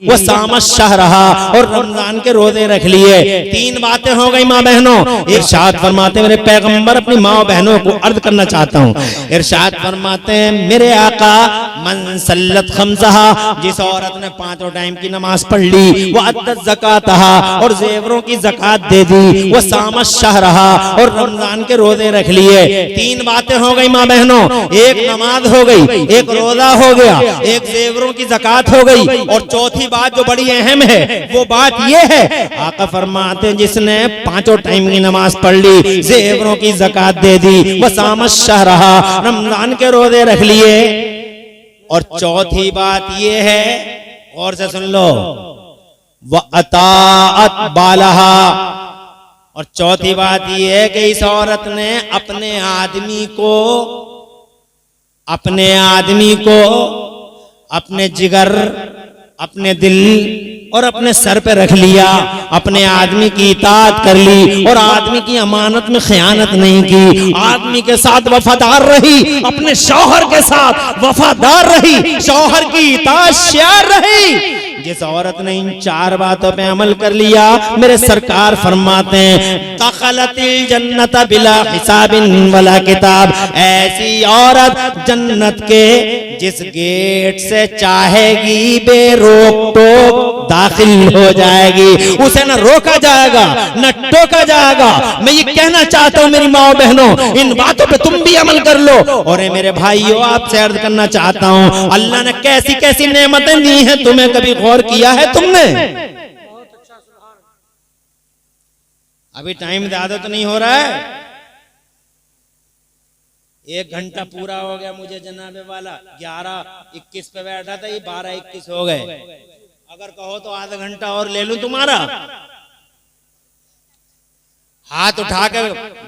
वो सामत शाह रहा और रमजान के रोजे रख लिए। 3 बातें हो गई माँ बहनों। इरशाद फरमाते मेरे पैगंबर अपनी माँ बहनों को अर्ज करना चाहता हूँ। इरशाद फरमाते हैं मेरे आका मन सल्लत खम्सहा, जिस औरत ने 5 टाइम की नमाज पढ़ ली, वो अद्दत ज़कातहा और जेवरों की ज़कात दे दी, वो सामत शाह रहा और रमजान के रोजे रख लिए। 3 बातें हो गई माँ बहनों। एक नमाज हो गई, एक रोजा हो गया, एक जेवरों की ज़कात हो गई, और चौथी बात जो बड़ी अहम है वो बात ये है, आका फरमाते हैं जिसने 5 टाइम की नमाज पढ़ ली, जेवरों की ज़कात दे दी, वो सामत शाह रहा, रमजान के रोजे रख लिए। और चौथी बात ये है, और से सुन लो, व अताअत बालहा, और चौथी बात ये है कि इस औरत ने अपने आदमी को अपने जिगर, अपने दिल और अपने सर पे रख लिया, अपने आदमी की इताअत कर ली और आदमी की अमानत में खयानत नहीं की, आदमी के साथ वफादार रही, अपने शौहर के साथ वफादार रही, शौहर की इताअत शार रही। जिस औरत ने इन 4 बातों पे अमल कर लिया, मेरे सरकार फरमाते हैं दखलतिल जन्नत बिला हिसाबिन वला किताब, ऐसी औरत जन्नत के जिस गेट से चाहेगी बेरोक टोक दाखिल हो जाएगी, उसे न रोका जाएगा न टोका जाएगा। मैं ये कहना चाहता हूँ मेरी माँ बहनों, इन बातों पे तुम भी अमल कर लो। और मेरे भाइयों आपसे अर्ज करना चाहता हूँ, अल्लाह ने कैसी कैसी नेमतें दी हैं, तुम्हें कभी गौर किया है तुमने? अभी टाइम ज्यादा तो नहीं हो रहा है, 1 घंटा पूरा हो गया मुझे जनाबे वाला, 11:21 पे बैठा था, ये 12:21 हो गए। अगर कहो तो आधा घंटा और ले लूं तुम्हारा। हाथ उठा के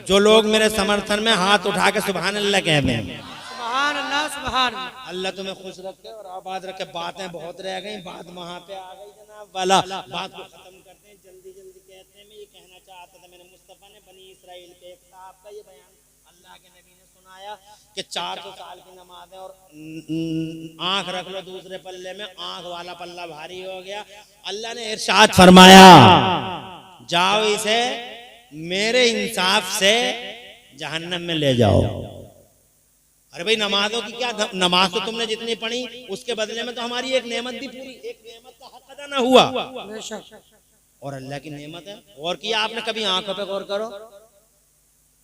जो लोग मेरे समर्थन में, हाथ उठा के सुभान अल्लाह कह दें। सुभान अल्लाह, सुभान अल्लाह तुम्हें खुश रखे और आबाद रखे। बातें बहुत रह गई, बात वहां पे आ गई जनाब वाला, बात को खत्म करते हैं, जल्दी जल्दी कहते हैं। मैं ये कहना चाहता था, मेरे मुस्तफा ने बनी इसराइल के एक साहब का ये बयान अल्लाह के नबी ने सुनाया कि 400 साल की नमाज है और आंख रख लो दूसरे पल्ले में, आंख वाला पल्ला भारी हो गया। अल्लाह ने इरशाद फरमाया जाओ इसे मेरे इंसाफ से जहन्नम में ले जाओ। अरे भाई नमाजों की क्या, नमाज तो तुमने जितनी पढ़ी उसके बदले में तो हमारी एक नेमत भी पूरी, एक नेमत का हक अदा ना हुआ। और अल्लाह की नेमत है। गौर किया आपने कभी आंखों पे? गौर करो,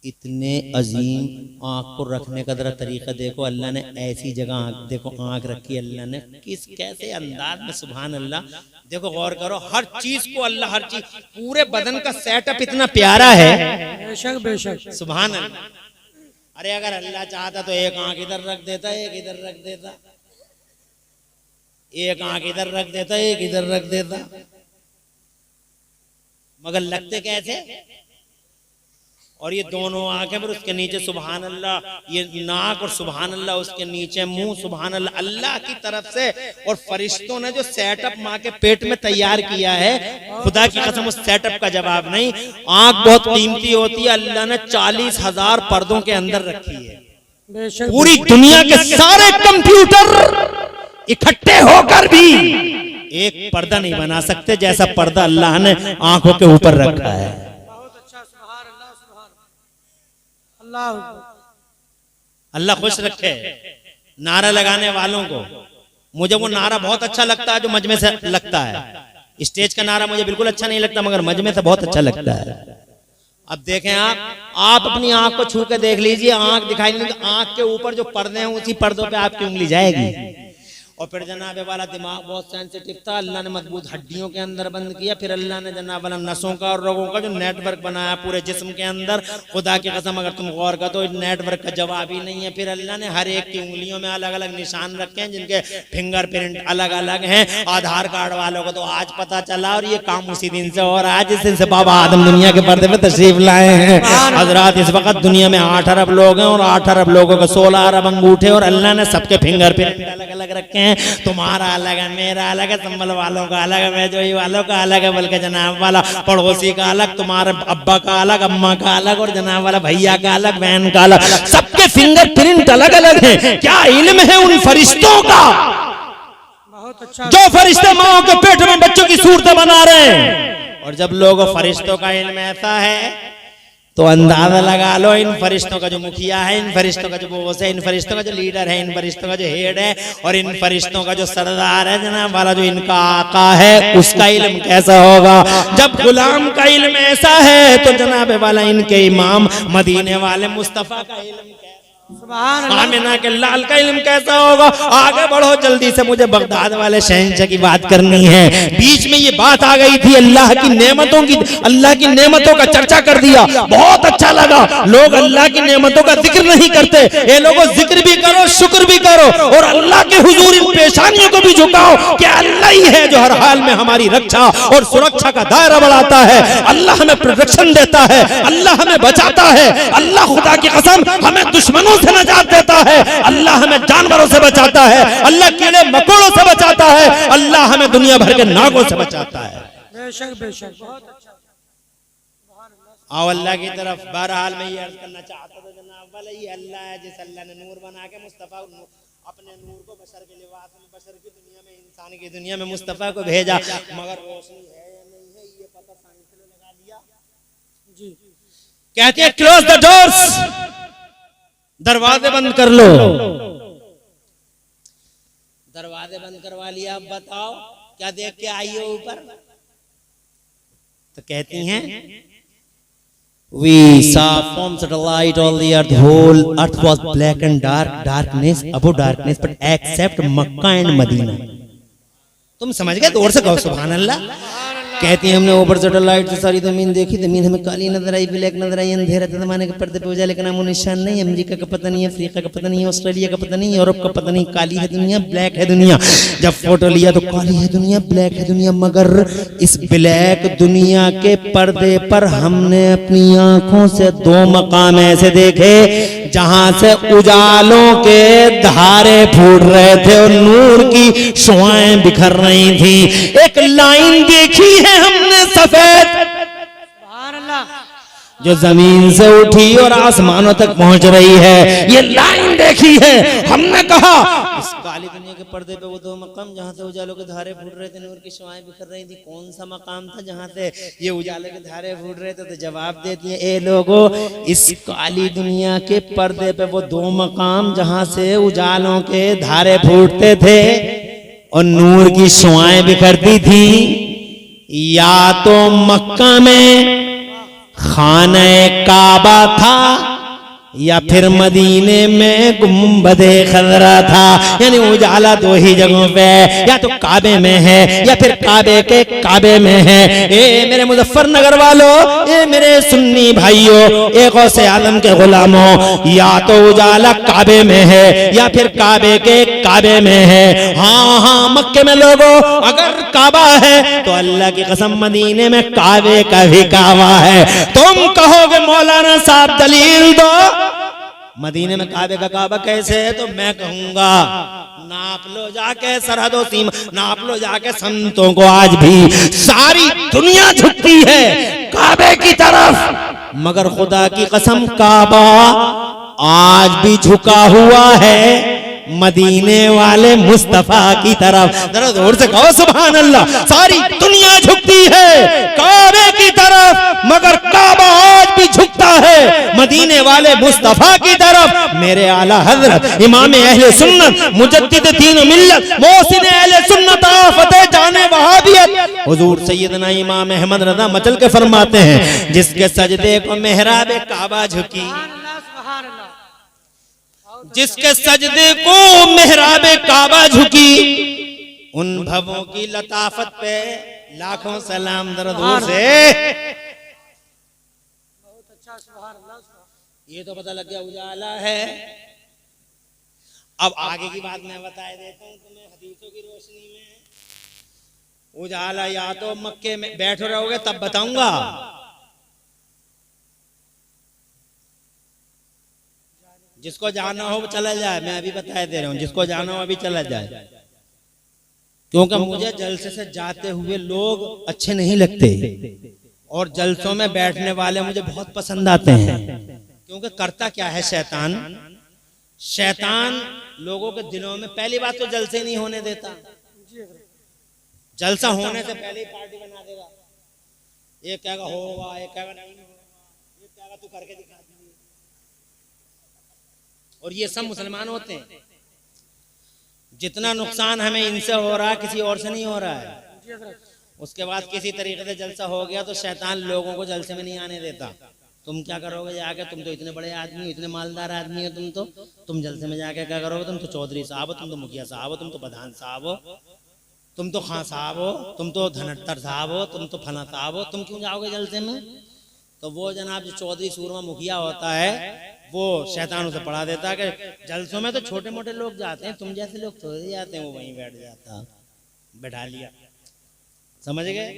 इतने अजीम आंख को रखने का जरा तरीका देखो। अल्लाह ने ऐसी जगह आंख, देखो आंख रखी अल्लाह ने किस कैसे अंदाज में, सुभान अल्लाह। देखो गौर करो, हर चीज को अल्लाह, हर चीज, पूरे बदन का सेटअप इतना प्यारा है, बेशक बेशक, सुभान अल्लाह। अरे अगर अल्लाह चाहता तो एक आंख इधर रख देता, एक इधर रख देता, एक आंख इधर रख देता, एक इधर रख देता, मगर लगते कैसे? और ये दोनों आंखें पर उसके नीचे सुभान अल्लाह, ये नाक और सुभान अल्लाह, उसके नीचे मुंह सुभान अल्लाह, अल्लाह की तरफ से। और फरिश्तों ने जो सेटअप माँ के पेट में तैयार किया है, खुदा की कसम उस सेटअप का जवाब नहीं। आंख बहुत कीमती होती है, अल्लाह ने 40,000 पर्दों के अंदर रखी है। पूरी दुनिया के सारे कंप्यूटर इकट्ठे होकर भी एक पर्दा नहीं बना सकते जैसा पर्दा अल्लाह ने आंखों के ऊपर रखा है। अल्लाह खुश रखे नारा लगाने वालों को। मुझे वो नारा बहुत अच्छा लगता है जो मजमे से लगता है। स्टेज का नारा मुझे बिल्कुल अच्छा नहीं लगता, मगर मजमे से बहुत अच्छा लगता है। अब देखें आप अपनी आंख को छू के देख लीजिए, आंख दिखाई नहीं, तो आंख के ऊपर जो पर्दे हैं उसी पर्दों पे आपकी उंगली जाएगी। और फिर जनाबे वाला दिमाग बहुत सेंसिटिव था, अल्लाह ने मजबूत हड्डियों के अंदर बंद किया। फिर अल्लाह ने जनाब वाला नसों का और रोगों का जो नेटवर्क बनाया पूरे जिस्म के अंदर, खुदा की कसम अगर तुम गौर कर तो नेटवर्क का जवाब ही नहीं है। फिर अल्लाह ने हर एक की उंगलियों में अलग अलग निशान रखे हैं, जिनके फिंगरप्रिंट अलग अलग हैं। आधार कार्ड वालों को तो आज पता चला, और ये काम उसी दिन से हो रहा है जिस दिन से बाबा आदम दुनिया के पर्दे पे तशरीफ लाए हैं। हजरात इस वक्त दुनिया में 8 अरब लोग हैं, और 8 अरब लोगों को 16 अरब अंगूठे, और अल्लाह ने सबके फिंगरप्रिंट अलग अलग रखे हैं। तुम्हारा अलग है, मेरा अलग है, संभल वालों का अलग है, मेजोई वालों का अलग है, बल्कि जनाब वाला पड़ोसी का अलग, तुम्हारे अब्बा का अलग, अम्मा का अलग, और जनाब वाला भैया का अलग, बहन का अलग, सबके फिंगरप्रिंट अलग अलग हैं। क्या इल्म है उन फरिश्तों का? बहुत बहुत अच्छा। जो फरिश्ते माओ के पेट में बच्चों की सूरतें बना रहे हैं, और जब लोग फरिश्तों का इल्म ऐसा है तो अंदाजा लगा लो इन फरिश्तों का जो मुखिया है, इन फरिश्तों का जो बॉस है, इन फरिश्तों का जो लीडर है, इन फरिश्तों का जो हेड है, और इन फरिश्तों का जो सरदार है जनाब वाला, जो इनका आका है, उसका इल्म कैसा होगा। जब गुलाम का इल्म ऐसा है तो जनाब वाला इनके इमाम मदीने वाले मुस्तफा का इल्म, सुभान अल्लाह। आमिना के लाल का इल्म कैसा होगा। आगे बढ़ो जल्दी से, मुझे बगदाद वाले शहंशाह की बात करनी है। बीच में ये बात आ गई थी अल्लाह की नेमतों की, अल्लाह की नेमतों का चर्चा कर दिया, बहुत अच्छा लगा। लोग अल्लाह की नेमतों का जिक्र नहीं करते, ये लोगों जिक्र भी करो, शुक्र भी करो, और अल्लाह के हुजूर इन पेशानियों को भी झुकाओ कि अल्लाह ही है जो हर हाल में हमारी रक्षा और सुरक्षा का दायरा बढ़ाता है। अल्लाह हमें प्रोटेक्शन देता है, अल्लाह हमें बचाता है, अल्लाह खुदा की कसम हमें दुश्मनों से नजात देता है, अल्लाह हमें जानवरों से बचाता है, अल्लाह कीड़े मकोड़ों से बचाता है, अल्लाह हमें दुनिया भर के नागों से बचाता है। बेशक बेशक, बहुत अच्छा। आओ अल्लाह की तरफ। बहरहाल मैं ये अर्ज करना चाहता था जनाब वाला, ये अल्लाह है जिस अल्लाह ने नूर बना के मुस्तफा अपने नूर को बशर के लिबास में, बशर की दुनिया में, इंसान की दुनिया में मुस्तफा को भेजा, मगर रोशनी है या नहीं है ये पता साइंस ने लगा दिया जी। कहते हैं क्लोज द डोर्स, दरवाजे बंद कर लो। दरवाजे बंद करवा लिया, अब बताओ क्या देख के आई हो ऊपर। तो कहती हैं we saw forms of light all the earth, whole earth was black and darkness above darkness, but except Makkah and Medina। तुम समझ गए? तो और से कहो सुभान अल्लाह। कहती है हमने ऊपर से लाइट से सारी जमीन देखी, जमीन हमें काली नजर आई, ब्लैक नजर आई, अंधेरा था जमाने के पर्दे पे उजाले का नामो निशान नहीं। अमेरिका का पता नहीं है, अफ्रीका का पता नहीं है, ऑस्ट्रेलिया का पता नहीं, यूरोप का पता नहीं। काली है दुनिया, ब्लैक है दुनिया। जब फोटो लिया तो काली है दुनिया, ब्लैक है दुनिया, मगर इस ब्लैक दुनिया के पर्दे पर हमने अपनी आंखों से दो मकाम ऐसे देखे जहां से उजालों के धारे फूट रहे थे और नूर की शुआएं बिखर रही थी। एक लाइन देखी है हमने सफेद, सुभान अल्लाह। जो जमीन से उठी और आसमानों तक पहुंच रही है। ये लाइन देखी है हमने, कहा इस काली दुनिया के पर्दे पे वो दो मकाम जहां से उजालों के धारे फूट रहे थे, नूर की शुआएं बिखर रही थी, कौन सा मकाम था जहां से ये उजाले के धारे फूट रहे थे। तो जवाब देती है, ए लोगों, इस काली दुनिया के पर्दे पे वो दो मकाम जहां से उजालों के धारे फूटते थे और नूर की शुआएं बिखरती थी, या तो मक्का में खाने काबा था या फिर मदीने में गुम्बदे खजरा था। यानी उजाला दो ही जगहों पे, या तो काबे में है या फिर काबे के काबे में है। ए मेरे मुजफ्फरनगर वालों, ए मेरे सुन्नी भाइयों, ए गौसे आलम के गुलामों, या तो उजाला काबे में है या फिर काबे के काबे में है। हाँ हाँ मक्के में लोगों अगर काबा है तो अल्लाह की कसम मदीने में काबे का भी काबा है। तुम कहोगे मौलाना साहब दलील दो, मदीने में काबे का काबा कैसे है? तो मैं कहूंगा नाप लो जाके सरहदों सीमा, नाप लो जाके संतों को। आज भी सारी दुनिया झुकती है काबे की तरफ, मगर खुदा की कसम काबा आज भी झुका हुआ है मदीने वाले मुस्तफा की तरफ। जरा जोर से कहो सुभान अल्लाह। सारी दुनिया झुकती है काबे की तरफ, मगर काबा आज भी झुकता है मदीने वाले मुस्तफा की तरफ। मेरे आला हजरत इमाम अहले सुन्नत मुजद्दिद दीन मिल्लत मोहसिन अहले सुन्नत आफते जाने वहाबियत हुजूर सैयदना इमाम अहमद रज़ा मचल के फरमाते हैं, जिसके सजदे को मेहराब काबा झुकी, सुभान अल्लाह। जिसके सजदे को मेहराब काबा झुकी, उन भवों की लताफत पे लाखों सलाम दरूद से। बहुत अच्छा, सुभान अल्लाह। ये तो पता लग गया उजाला है। अब आगे की बात मैं बता देता हूँ तुम्हें हदीसों की रोशनी में। उजाला या तो मक्के में बैठे रहोगे तब बताऊंगा, जिसको जाना हो वो चला जाए। मैं अभी बता दे रहा हूँ, जिसको जाना हो अभी चला जाए, क्योंकि मुझे जलसे से जाते हुए लोग अच्छे नहीं लगते और जलसों में बैठने वाले मुझे बहुत पसंद आते हैं। क्योंकि करता क्या है शैतान, शैतान लोगों के दिलों में पहली बात तो जलसे नहीं होने देता, जी हजरत। जलसा होने से पहले ही पार्टी बना देगा। ये कहेगा होगा, ये कहेगा नहीं होगा, ये कहेगा तू करके दिखा दीजिए। और ये सब मुसलमान होते हैं। जितना नुकसान हमें इनसे हो रहा है किसी और से नहीं हो रहा है। जी हजरत। उसके बाद किसी तरीके से जलसा हो गया तो शैतान लोगों को जलसे में नहीं आने देता। तुम क्या करोगे जाके, तुम तो इतने बड़े आदमी हो, इतने मालदार आदमी हो, तुम जलसे में जाके क्या करोगे? तुम तो चौधरी साहब हो, तुम तो मुखिया साहब हो, तुम तो प्रधान साहब हो, तुम तो खां साहब हो, तुम तो धनट्टर साहब हो, तुम तो फला साहब हो, तुम क्यों जाओगे जलसे में? तो वो जनाब जो चौधरी सूरमा मुखिया होता है वो शैतान उसे पढ़ा देता है कि जलसों में तो छोटे मोटे लोग जाते हैं, तुम जैसे लोग थोड़े जाते हैं। वो वहीं बैठ जाता, बैठा लिया, समझ गए?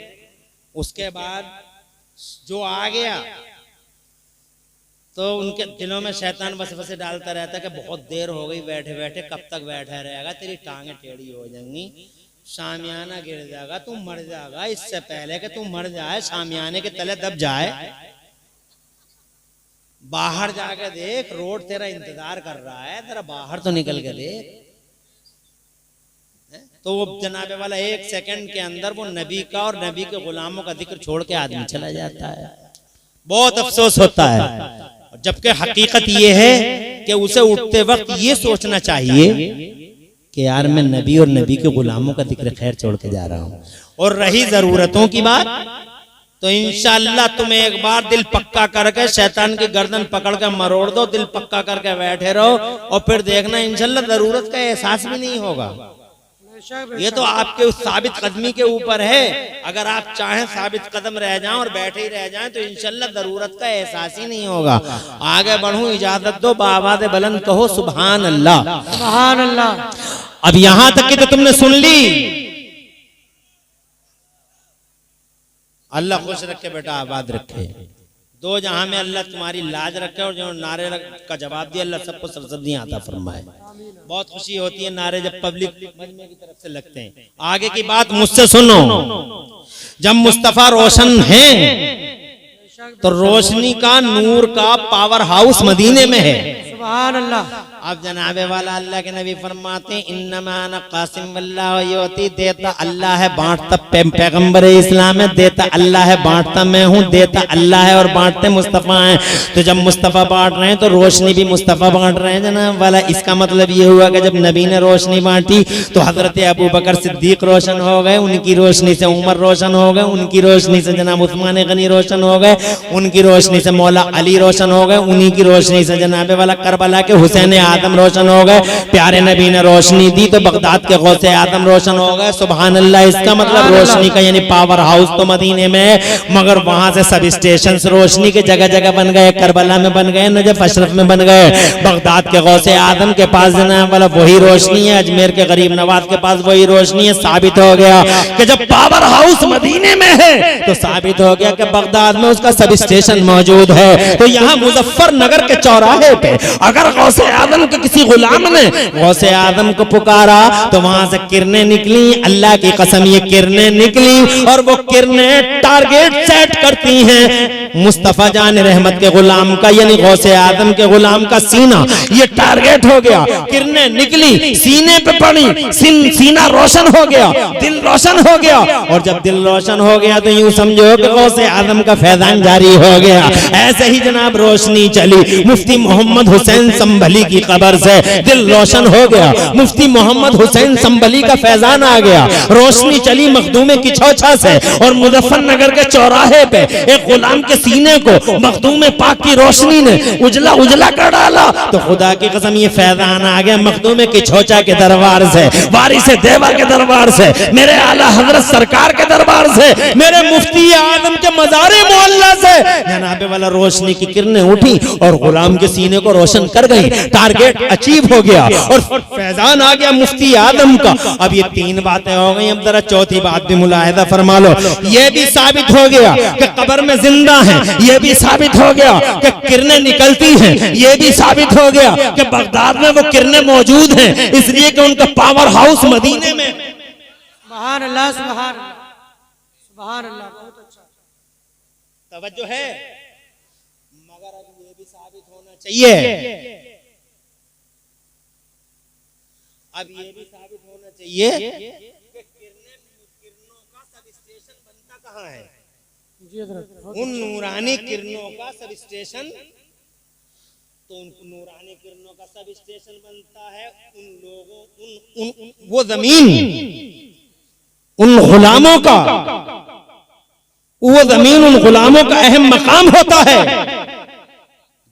उसके बाद जो आ गया तो उनके दिलों में शैतान वसवसे डालता रहता है कि बहुत देर हो गई बैठे बैठे, कब तक बैठा रहेगा, तेरी टांगे टेढ़ी हो जाएंगी, शामियाना गिर जाएगा, तू मर जाएगा। इससे पहले कि तू मर जाए, शामियाने के तले दब जाए, बाहर जाके देख, रोड तेरा इंतजार कर रहा है, तेरा बाहर तो निकल के देख। तो वो जनाबे वाला 1 सेकंड के अंदर वो नबी का और नबी के गुलामों का जिक्र छोड़ के आदमी चला जाता है। बहुत अफसोस होता है। जबकि हकीकत ये है कि उसे उठते वक्त ये सोचना चाहिए कि यार मैं नबी और नबी के गुलामों का जिक्र खैर छोड़ के जा रहा हूँ। और रही जरूरतों की बात, तो इंशाअल्लाह तुम एक बार दिल पक्का करके शैतान की गर्दन पकड़ के मरोड़ दो, दिल पक्का करके बैठे रहो, और फिर देखना इंशाअल्लाह जरूरत का एहसास भी नहीं होगा। ये तो आपके उस साबित कदमी के ऊपर है। अगर आप चाहें साबित कदम रह जाएं और बैठे ही रह जाएं तो इंशाअल्लाह जरूरत का एहसास ही नहीं होगा। आगे बढ़ूं, इजाजत दो, बाबाद बुलंद कहो सुभान अल्लाह, सुभान अल्लाह। अब यहां तक कि तो तुमने सुन ली। अल्लाह खुश रखे बेटा, आबाद रखे, दो जहां में अल्लाह तुम्हारी लाज रखे, और जो नारे का जवाब दिया अल्लाह सबको सरसब्जियां आता फरमाए। बहुत खुशी होती है नारे जब पब्लिक मजमे की तरफ से लगते हैं। आगे की बात मुझसे सुनो, जब मुस्तफा रोशन है तो रोशनी का, नूर का पावर हाउस मदीने में है। सुभान अल्लाह। अब जनाबे वाला अल्लाह के नबी फरमाते हैं इन्नमा अना कासिम वल्लाहु युती, देता अल्लाह है, बांटता पैगंबर इस्लाम है, देता अल्लाह है, बांटता मैं हूँ, देता अल्लाह है और बांटते मुस्तफ़ा हैं। तो जब मुस्तफ़ा बांट रहे हैं तो रोशनी भी मुस्तफ़ा बांट रहे हैं जनाब वाला। इसका मतलब ये हुआ कि जब नबी ने रोशनी बांटी तो हजरत अबू बकर सिद्दीक रोशन हो गए, उनकी रोशनी से उमर रोशन हो गए, उनकी रोशनी से जनाब उस्मान गनी रोशन हो गए, उनकी रोशनी से मौला अली रोशन हो गए, उन्हीं की रोशनी से जनाबे वाला करबला के हुसैन आदम रोशन हो गए। प्यारे नबी ने रोशनी दी तो बगदाद के गौसे आदम रोशन हो गए। सुभान अल्लाह। इसका मतलब रोशनी का यानी पावर हाउस तो मदीने में है, मगर वहां से सब स्टेशन रोशनी के जगह जगह बन गए, करबला में बन गए, नजफ अशरफ में बन गए, बगदाद के गौसे आदम के पास जनाब वाला वही रोशनी है, अजमेर के गरीब नवाज के पास वही रोशनी है। साबित हो गया कि जब पावर हाउस मदीने में है तो साबित हो गया कि बगदाद में उसका सब स्टेशन मौजूद है। तो यहाँ मुजफ्फरनगर के चौराहे पे अगर गौसे आदम के किसी गुलाम ने गौसे आदम को पुकारा तो वहां से किरणें निकली, अल्लाह की कसम ये किरणें निकली, और वो किरणें टारगेट सेट करती हैं मुस्तफा जान रहमत के गुलाम का, यानी गौसे आदम के गुलाम का सीना ये टारगेट हो गया। किरणें निकली, सीने पे पड़ी, सीना रोशन हो गया, दिल रोशन हो गया, और जब दिल रोशन हो गया तो यूं समझो कि गौसे आदम का फैजान जारी हो गया। ऐसे ही जनाब रोशनी चली, मुफ्ती मोहम्मद हुसैन संभली की कब्र से दिल रोशन हो गया, मुफ्ती मोहम्मद हुसैन संभली का फैजान आ गया। रोशनी चली मखदूम की छौछा से, और मुजफ्फरनगर के चौराहे पे एक गुलाम के सीने को मखदूम पाक की रोशनी ने उजला उजला कर डाला। तो खुदा की कसम ये फैजान आ गया मखदूम की छौछा के दरबार से, वारिस देवा के दरबार से, मेरे आला हजरत सरकार के दरबार से, मेरे मुफ्ती आदम के मज़ारे मोहल्ला से जनाबे वाला रोशनी की किरणें उठी और गुलाम के सीने को रोशन कर गई। टारगेट अचीव हो गया और फैजान आ गया मुफ्ती आदम का। अब ये 3 बातें हो गई, अब जरा चौथी बात भी मुलाहिदा फरमा लो। ये भी साबित हो गया कि कब्र में जिंदा है, ये भी साबित हो गया कि किरणें निकलती हैं, ये भी साबित हो गया कि बगदाद में वो किरणें मौजूद हैं, इसलिए कि उनका पावर हाउस मदीने में। सुभान अल्लाह, सुभान अल्लाह, सुभान अल्लाह। बहुत अच्छा तवज्जो है, मगर अब ये भी साबित होना चाहिए, अब ये भी साबित होना चाहिए कि स्टेशन बनता कहाँ है? जी हजरत। उन नूरानी किरणों का सब स्टेशन, तो उन नूरानी किरणों का सब स्टेशन बनता है उन लोगों, उन वो जमीन, उन गुलामों का, वो जमीन उन गुलामों का अहम मकाम होता है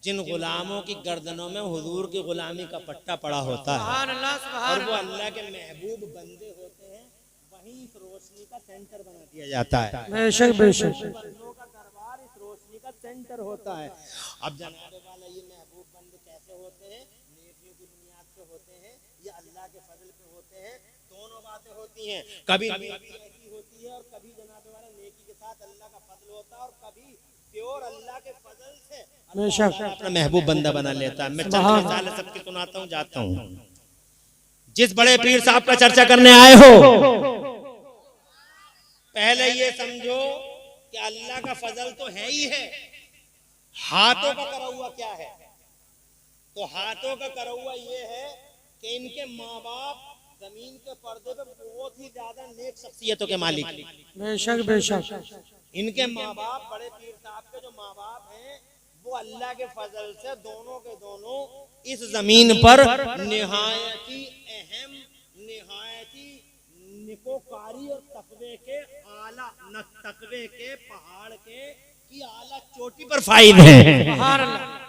जिन गुलामों की गर्दनों में हुजूर की गुलामी का पट्टा पड़ा होता है सुभान अल्लाह, सुभान और वो अल्लाह के महबूब बंदे होते हैं। वहीं इस रोशनी का सेंटर बना दिया जाता है। बेशक बेशक। बंदों का दरबार इस रोशनी का सेंटर होता है। अब जनाब वाला ये महबूब बंदे कैसे होते हैं? नेकियों की बुनियाद पे होते हैं या अल्लाह के फजल पे होते हैं? दोनों बातें होती हैं। कभी नेकी ऐसी होती है और कभी जनाब वाला नेकी के साथ अल्लाह का फजल होता है और कभी प्योर अल्लाह के फजल से बेशक अपना महबूब बंदा बना लेता है। मैं चंद मिसालें सबकी सुनाता हूँ, जाता हूँ। जिस बड़े पीर साहब का चर्चा करने आए हो, पहले ये समझो कि अल्लाह का फजल तो है ही है, हाथों का करा हुआ क्या है? तो हाथों का करा हुआ ये है कि इनके माँ बाप जमीन के पर्दे पे बहुत ही ज्यादा नेक शख्सियतों के मालिक। बेशक बेशक। इनके माँ बाप, बड़े पीर साहब के जो माँ बाप हैं, वो अल्लाह के फजल से दोनों के दोनों इस जमीन पर निहायती अहम, निहायती निकोकारी और तकवे के आला, न तकवे के पहाड़ के की आला चोटी पर फाइद हैं। सुभान अल्लाह।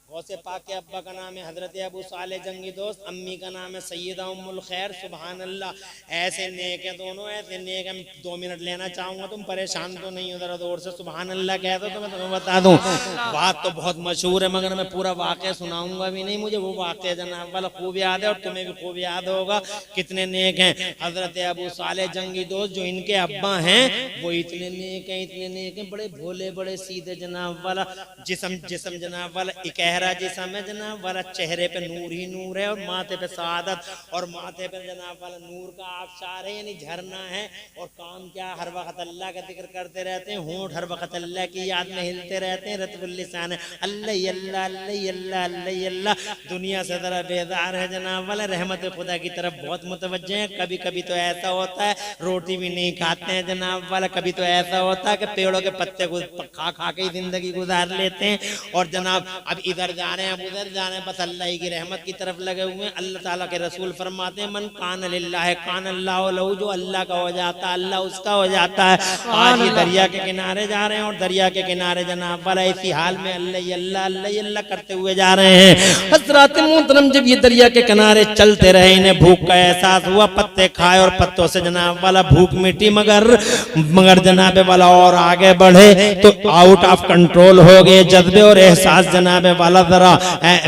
गौसे पाक के अब्बा का नाम है हजरत अबू साले जंगी दोस्त, अम्मी का नाम है सैयदा उम्मुल खैर। सुभान अल्लाह, ऐसे नेक हैं दोनों, ऐसे नेक हैं। 2 मिनट लेना चाहूंगा, तुम परेशान तो नहीं हो जरा दूर से सुभान अल्लाह कह दो तो मैं तुम्हें बता दूं। बात तो बहुत मशहूर है मगर मैं पूरा वाक़या सुनाऊंगा भी नहीं, मुझे वो वाक़या जनाब वाला खूब याद है और तुम्हें भी खूब याद होगा। कितने नेक हैं हजरत अबू साले जंगी दोस्त, जो इनके अब्बा हैं वो इतने नेक हैं, इतने नेक हैं, बड़े भोले बड़े सीधे जनाब वाला, जिसम जनाब वाला इकहरा जिसम है जनाब वाला, चेहरे पे नूर ही नूर है और माथे पे सआदत और माथे पे जनाब वाला नूर का आबशार है, यानी झरना है। और काम क्या, हर वक्त अल्लाह का जिक्र करते रहते हैं, होंठ हर वक्त अल्लाह की याद में हिलते रहते हैं। रतबुल लिसान है अल्लाह अल्लाह अल्लाह अल्लाह अल्लाह अल्लाह। दुनिया से जरा बेदार है जनाब वाला, रहमत खुदा की तरफ बहुत मुतवज्जे हैं। कभी कभी तो ऐसा होता है रोटी भी नहीं खाते हैं जनाब वाला, कभी तो ऐसा होता है कि पेड़ों के पत्ते को खा खा के जिंदगी गुजार लेते हैं। और जनाब अब इधर जा रहे हैं, अब उधर जा रहे हैं, बस अल्लाह की रहमत की तरफ लगे हुए हैं। अल्लाह ताला के रसूल फरमाते हैं मन कान लिल्लाह कान अल्लाह लहू, जो अल्लाह का हो जाता है अल्लाह उसका हो जाता है। आज ये दरिया के किनारे जा रहे हैं और दरिया के किनारे जनाब वाला इसी हाल में अल्लाह अल्लाह अल्लाह अल्लाह करते हुए जा रहे हैं। हज़रात मोहतरम जब ये दरिया के किनारे चलते रहे, इन्हें भूख का एहसास हुआ, पत्ते खाए और पत्तों से जनाब वाला भूख मिटी, मगर जनाब वाला और आगे बढ़े तो आउट ऑफ कंट्रोल हो गए जज्बे और एहसास जनाब वाला जरा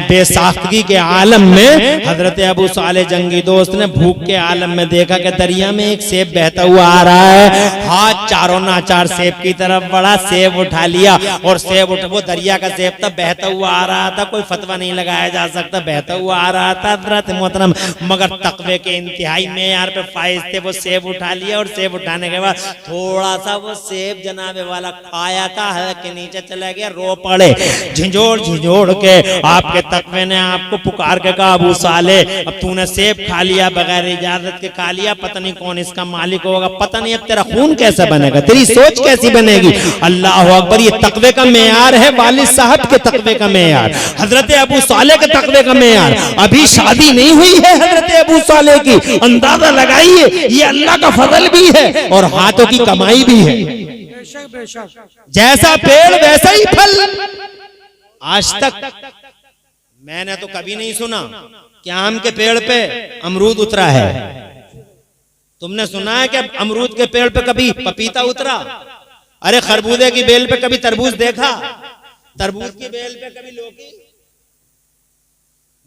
बेसाख्तगी के आलम में। हजरत अबू साले जंगी दोस्त ने भूख के आलम में देखा कि दरिया में एक सेब बहता हुआ आ रहा है। हाथ चारों नाचार सेब की तरफ बढ़ा, सेब उठा लिया और सेब वो दरिया का सेब था, बहता हुआ आ रहा था, कोई फतवा नहीं लगाया जा सकता, बहता हुआ आ रहा था हजरत मोहतरम, मगर तकवे के इंतहाई मेयार पे फाइज थे। वो सेब उठा लिया और सेब उठाने के बाद थोड़ा सा वो सेब जनाबे वाला खाया था, हलक के नीचे चला गया, रो पड़े झिझोड़ झिझोड़ के। आपके तकवे ने आपको पुकार के कहा अबू साले अब तूने सेब खा लिया, बगैर इजाजत के खा लिया, पता नहीं कौन इसका मालिक होगा, पता नहीं अब तेरा खून कैसे बनेगा, तेरी सोच कैसी बनेगी। अल्लाह अकबर, ये तकवे का मेयार है, वालिद साहब के तकवे का मेयार, हजरत अबू साले के तकवे का मेयार। अभी शादी नहीं हुई है हजरत अबू साले की, अंदाजा लगाइए ये अल्लाह का फजल भी है और हाथों की कमाई भी है। बेशक बेशक। जैसा पेड़ वैसा ही फल। आज तक मैंने तो कभी नहीं सुना कि आम के पेड़ पे अमरूद उतरा है। तुमने सुना है कि अमरूद के पेड़ पे कभी पपीता उतरा? अरे खरबूजे की बेल पे कभी तरबूज देखा? तरबूज की बेल पे कभी लौकी?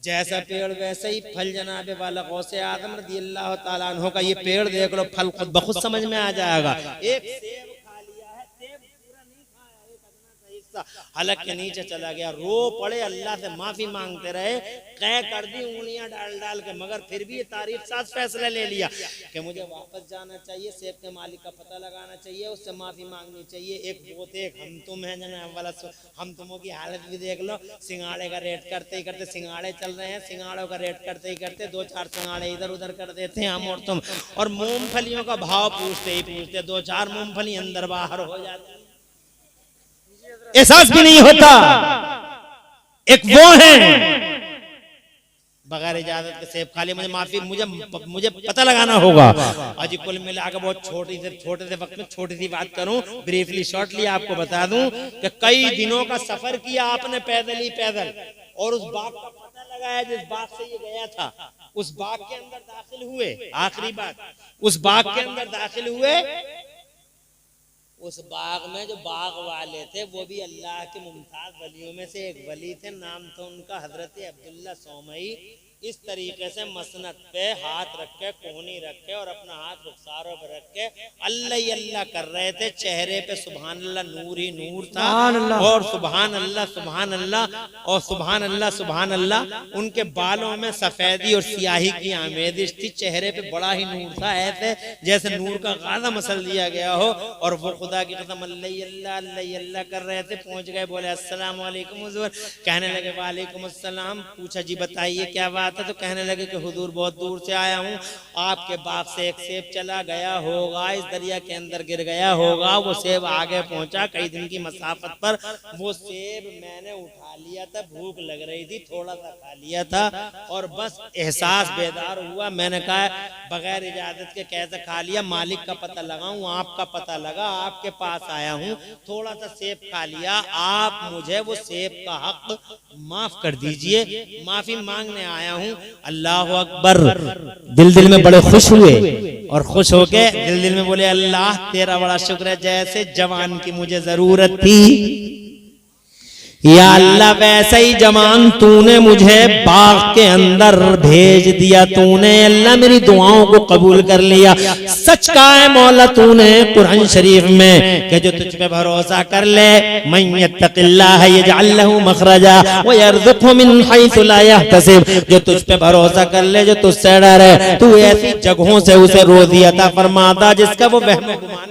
जैसा पेड़ वैसे ही फल जनाबे वाला गौसे आदम रज़ियल्लाहु ताला अन्हु का ये पेड़ देख लो, फल खुद बखुद समझ में आ जाएगा। एक सेब खा लिया है, सेब पूरा नहीं खाया, एक अदना सा एक गुस्सा हलक के नीचे चला गया, रो पड़े, अल्लाह से माफी मांगते रहे, कह कर दी उंगलियां डाल डाल के, मगर फिर भी ये तारीफ साज फैसला ले लिया कि मुझे वापस जाना चाहिए, सेब के मालिक का पता लगाना चाहिए, उससे माफी मांगनी चाहिए। एक बोते एक हम तुम है जनाब वाला, हम तुमों की हालत भी देख लो, सिंगाड़े का रेट करते ही करते, सिंगाड़े चल रहे हैं, सिंगाड़ों का रेट करते ही करते 2-4 सिंगाड़े इधर उधर कर देते हैं हम और तुम, और मूंगफलियों का भाव पूछते ही पूछते 2-4 मूंगफली अंदर बाहर हो जाती, एहसास भी नहीं होता। एक वो है बगैर इजाजत के सेब खा लिया, मुझे माफी, मुझे पता लगाना होगा। आज कुल मिला के बहुत छोटे से वक्त में छोटी सी बात करूं, ब्रीफली शॉर्टली आपको बता दूं कि कई दिनों का सफर किया आपने पैदल ही पैदल, और उस बाग का पता लगाया जिस बाग से ये गया था, उस बाग के अंदर दाखिल हुए, आखिरी बात, उस बाग के अंदर दाखिल हुए, उस बाग में जो बाग वाले थे वो भी अल्लाह के मुमताज वलियों में से एक वली थे, नाम था उनका हजरत अब्दुल्ला सौमई। इस तरीके से मसनद पे हाथ रख के, कोहनी रख के और अपना हाथ रुखसारों पे रख के अल्लाह ही अल्लाह कर रहे थे। चेहरे पे सुभान अल्लाह नूर ही नूर था, और सुभान अल्लाह सुभान अल्लाह और सुभान अल्लाह सुभान अल्लाह। उनके बालों में सफेदी और सियाही की आमेदिश थी, चेहरे पे बड़ा ही नूर था, ऐसे जैसे नूर का गादा मसल दिया गया हो, और वो खुदा की कसम अल्लाह अल्लाह कर रहे थे। पहुंच गए, बोले अस्सलाम वालेकुम हुजूर, कहने लगे वालेकुम अस्सलाम। पूछा जी बताइए क्या बात है, तो कहने लगे कि हुजूर बहुत दूर से आया हूँ, आपके बाग से एक सेब चला गया होगा, इस दरिया के अंदर गिर गया होगा, वो सेब आगे पहुंचा कई दिन की मसाफत पर, वो सेब मैंने उठा लिया था, भूख लग रही थी, थोड़ा सा खा लिया था, और बस एहसास बेदार हुआ, मैंने कहा बगैर इजाजत के कैसे खा लिया, मालिक का पता लगाऊं, आपका पता लगा, आपके पास आया हूँ, थोड़ा सा सेब खा लिया, आप मुझे वो सेब का हक माफ कर दीजिए, माफी मांगने आया हूँ। अल्लाह अकबर। दिल दिल में बड़े खुश हुए, और खुश होके दिल दिल में बोले अल्लाह तेरा बड़ा शुक्र है, जैसे जवान की मुझे जरूरत थी, या अल्लाह वैसे ही जवान तूने मुझे बाग के अंदर भेज दिया, तूने अल्लाह मेरी दुआओं को कबूल कर लिया। सच कहा है मौला तूने कुरान शरीफ में कि जो तुझ पे भरोसा कर ले, मन यत्तकिल्लाह यजअल लहू मखरजा व यरज़ुक़हु मिन हैसु ला यहतसिब, जो तुझ पे भरोसा कर ले, जो तुझसे डरे, तू ऐसी जगहों से उसे रोज़ी अता फरमाता जिसका वो वहम गुमान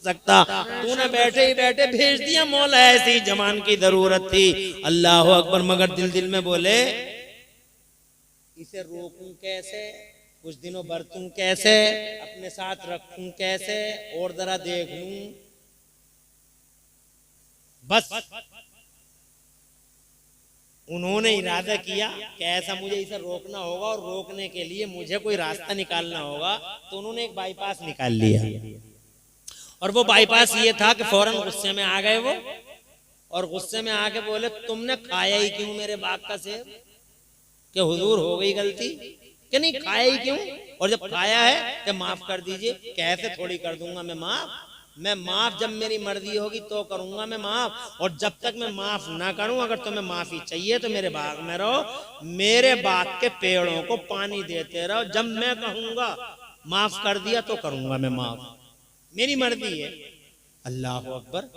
सकता। तूने बैठे ही बैठे भेज दिया मौला, ऐसी जवान की जरूरत थी। अल्लाह अकबर। मगर दिल दिल में बोले इसे रोकूं कैसे, कुछ दिनों बरतूं कैसे, अपने साथ रखूं कैसे, और जरा देख लूं। बस उन्होंने इरादा किया कि ऐसा मुझे इसे रोकना होगा, और रोकने के लिए मुझे कोई रास्ता निकालना होगा, तो उन्होंने एक बाईपास निकाल लिया, और वो बाईपास ये था कि फौरन गुस्से में आ गए वो, और गुस्से में आके बोले तुमने खाया ही क्यों मेरे बाग का सेब, कि हुजूर हो गई गलती, कि नहीं खाया ही क्यों, और जब खाया है तो माफ कर दीजिए। कैसे थोड़ी कर दूंगा मैं माफ, जब मेरी मर्जी होगी तो करूंगा मैं माफ, और जब तक मैं माफ ना करूं, अगर तुम्हें माफी चाहिए तो मेरे बाग में रहो, मेरे बाग के पेड़ों को पानी देते रहो, जब मैं कहूंगा माफ कर दिया तो करूंगा मैं माफ, मेरी मर्जी है। अल्लाह अकबर।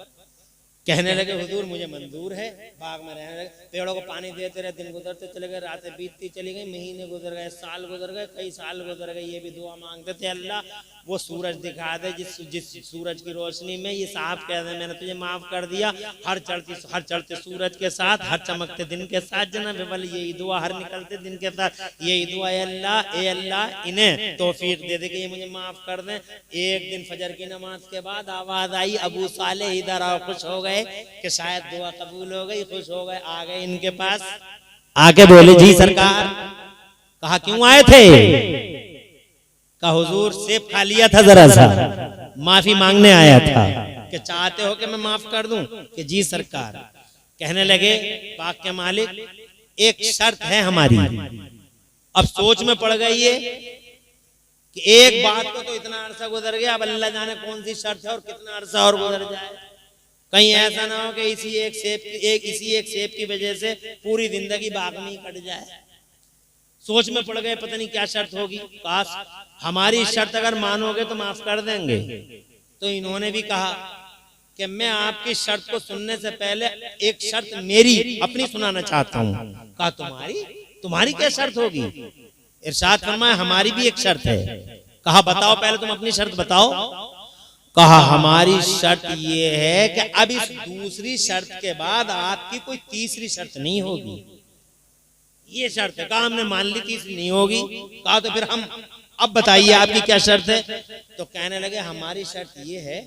कहने लगे हुजूर मुझे मंजूर है, बाग में रहने लगे, पेड़ों को पानी देते रहे, दिन गुजरते चले गए, रातें बीतती चली गई, महीने गुजर गए, साल गुजर गए, कई साल गुजर गए। ये भी दुआ मांगते थे अल्लाह वो सूरज दिखा दे, जिस सूरज की रोशनी में ये साहब कह दे मैंने तुझे माफ कर दिया, हर चढ़ते सूरज के साथ, हर चमकते दिन के साथ, जनाब वाली यही दुआ, हर निकलते दिन के साथ यही दुआ, ए अल्लाह इन्हें तौफीक दे दे कि ये मुझे माफ कर दें। एक दिन फजर की नमाज के बाद आवाज आई अबू साले इधर आओ, खुश हो गए कि शायद दुआ कबूल हो गई, खुश हो गए, आ गए इनके पास, आके बोले जी सरकार। कहा क्यों आए थे, कहा हुजूर सेब खा लिया था, जरा सा माफी मांगने आया था, कि चाहते हो कि मैं माफ कर दूं, कि जी सरकार। कहने लगे बाग के मालिक एक शर्त है हमारी। अब सोच में पड़ गई है कि एक बात को तो इतना अरसा गुजर गया, अब अल्लाह जाने कौन सी शर्त है और कितना अरसा और गुजर जाए, कहीं ऐसा ना हो कि इसी एक सेब की वजह से पूरी जिंदगी बाग में ही कट जाए। सोच में पड़ गए पता नहीं क्या शर्त होगी, काश हमारी शर्त अगर मानोगे तो माफ कर देंगे। तो इन्होंने भी कहा कि मैं आपकी शर्त को सुनने से पहले एक शर्त मेरी अपनी सुनाना चाहता हूँ। कहा तुम्हारी? तुम्हारी क्या शर्त होगी? इरशाद फरमाया हमारी भी एक शर्त है। कहा बताओ, पहले तुम अपनी शर्त बताओ। कहा हमारी शर्त ये है कि अब इस दूसरी शर्त के बाद आपकी कोई तीसरी शर्त नहीं होगी। ये शर्त है। कहा हमने मान ली तीसरी नहीं होगी। कहा तो फिर हम अब बताइए आपकी क्या शर्त है? तो कहने लगे हमारी शर्त ये है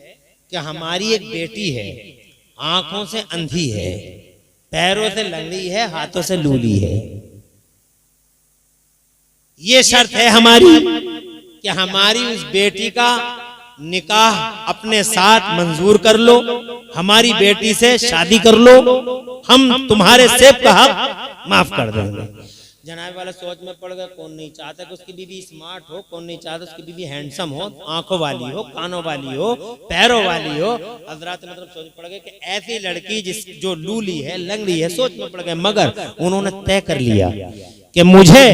कि हमारी एक बेटी है, आंखों से अंधी है, पैरों से लंगड़ी है, हाथों से लूली है। ये शर्त है हमारी कि हमारी उस बेटी का निकाह अपने साथ मंजूर कर लो, हमारी बेटी से शादी कर लो, हम तुम्हारे सेब का हक माफ कर देंगे। जनाब वाला सोच में पड़ गया, कौन नहीं चाहता कि उसकी बीवी स्मार्ट हो, कौन नहीं चाहता उसकी बीवी हैंडसम हो, आंखों वाली हो, कानों वाली हो, पैरों वाली हो। हजरात मतलब सोच में पड़ गए कि ऐसी लड़की जो लूली है, लंगड़ी है, सोच में पड़ गए। मगर उन्होंने तय कर लिया कि मुझे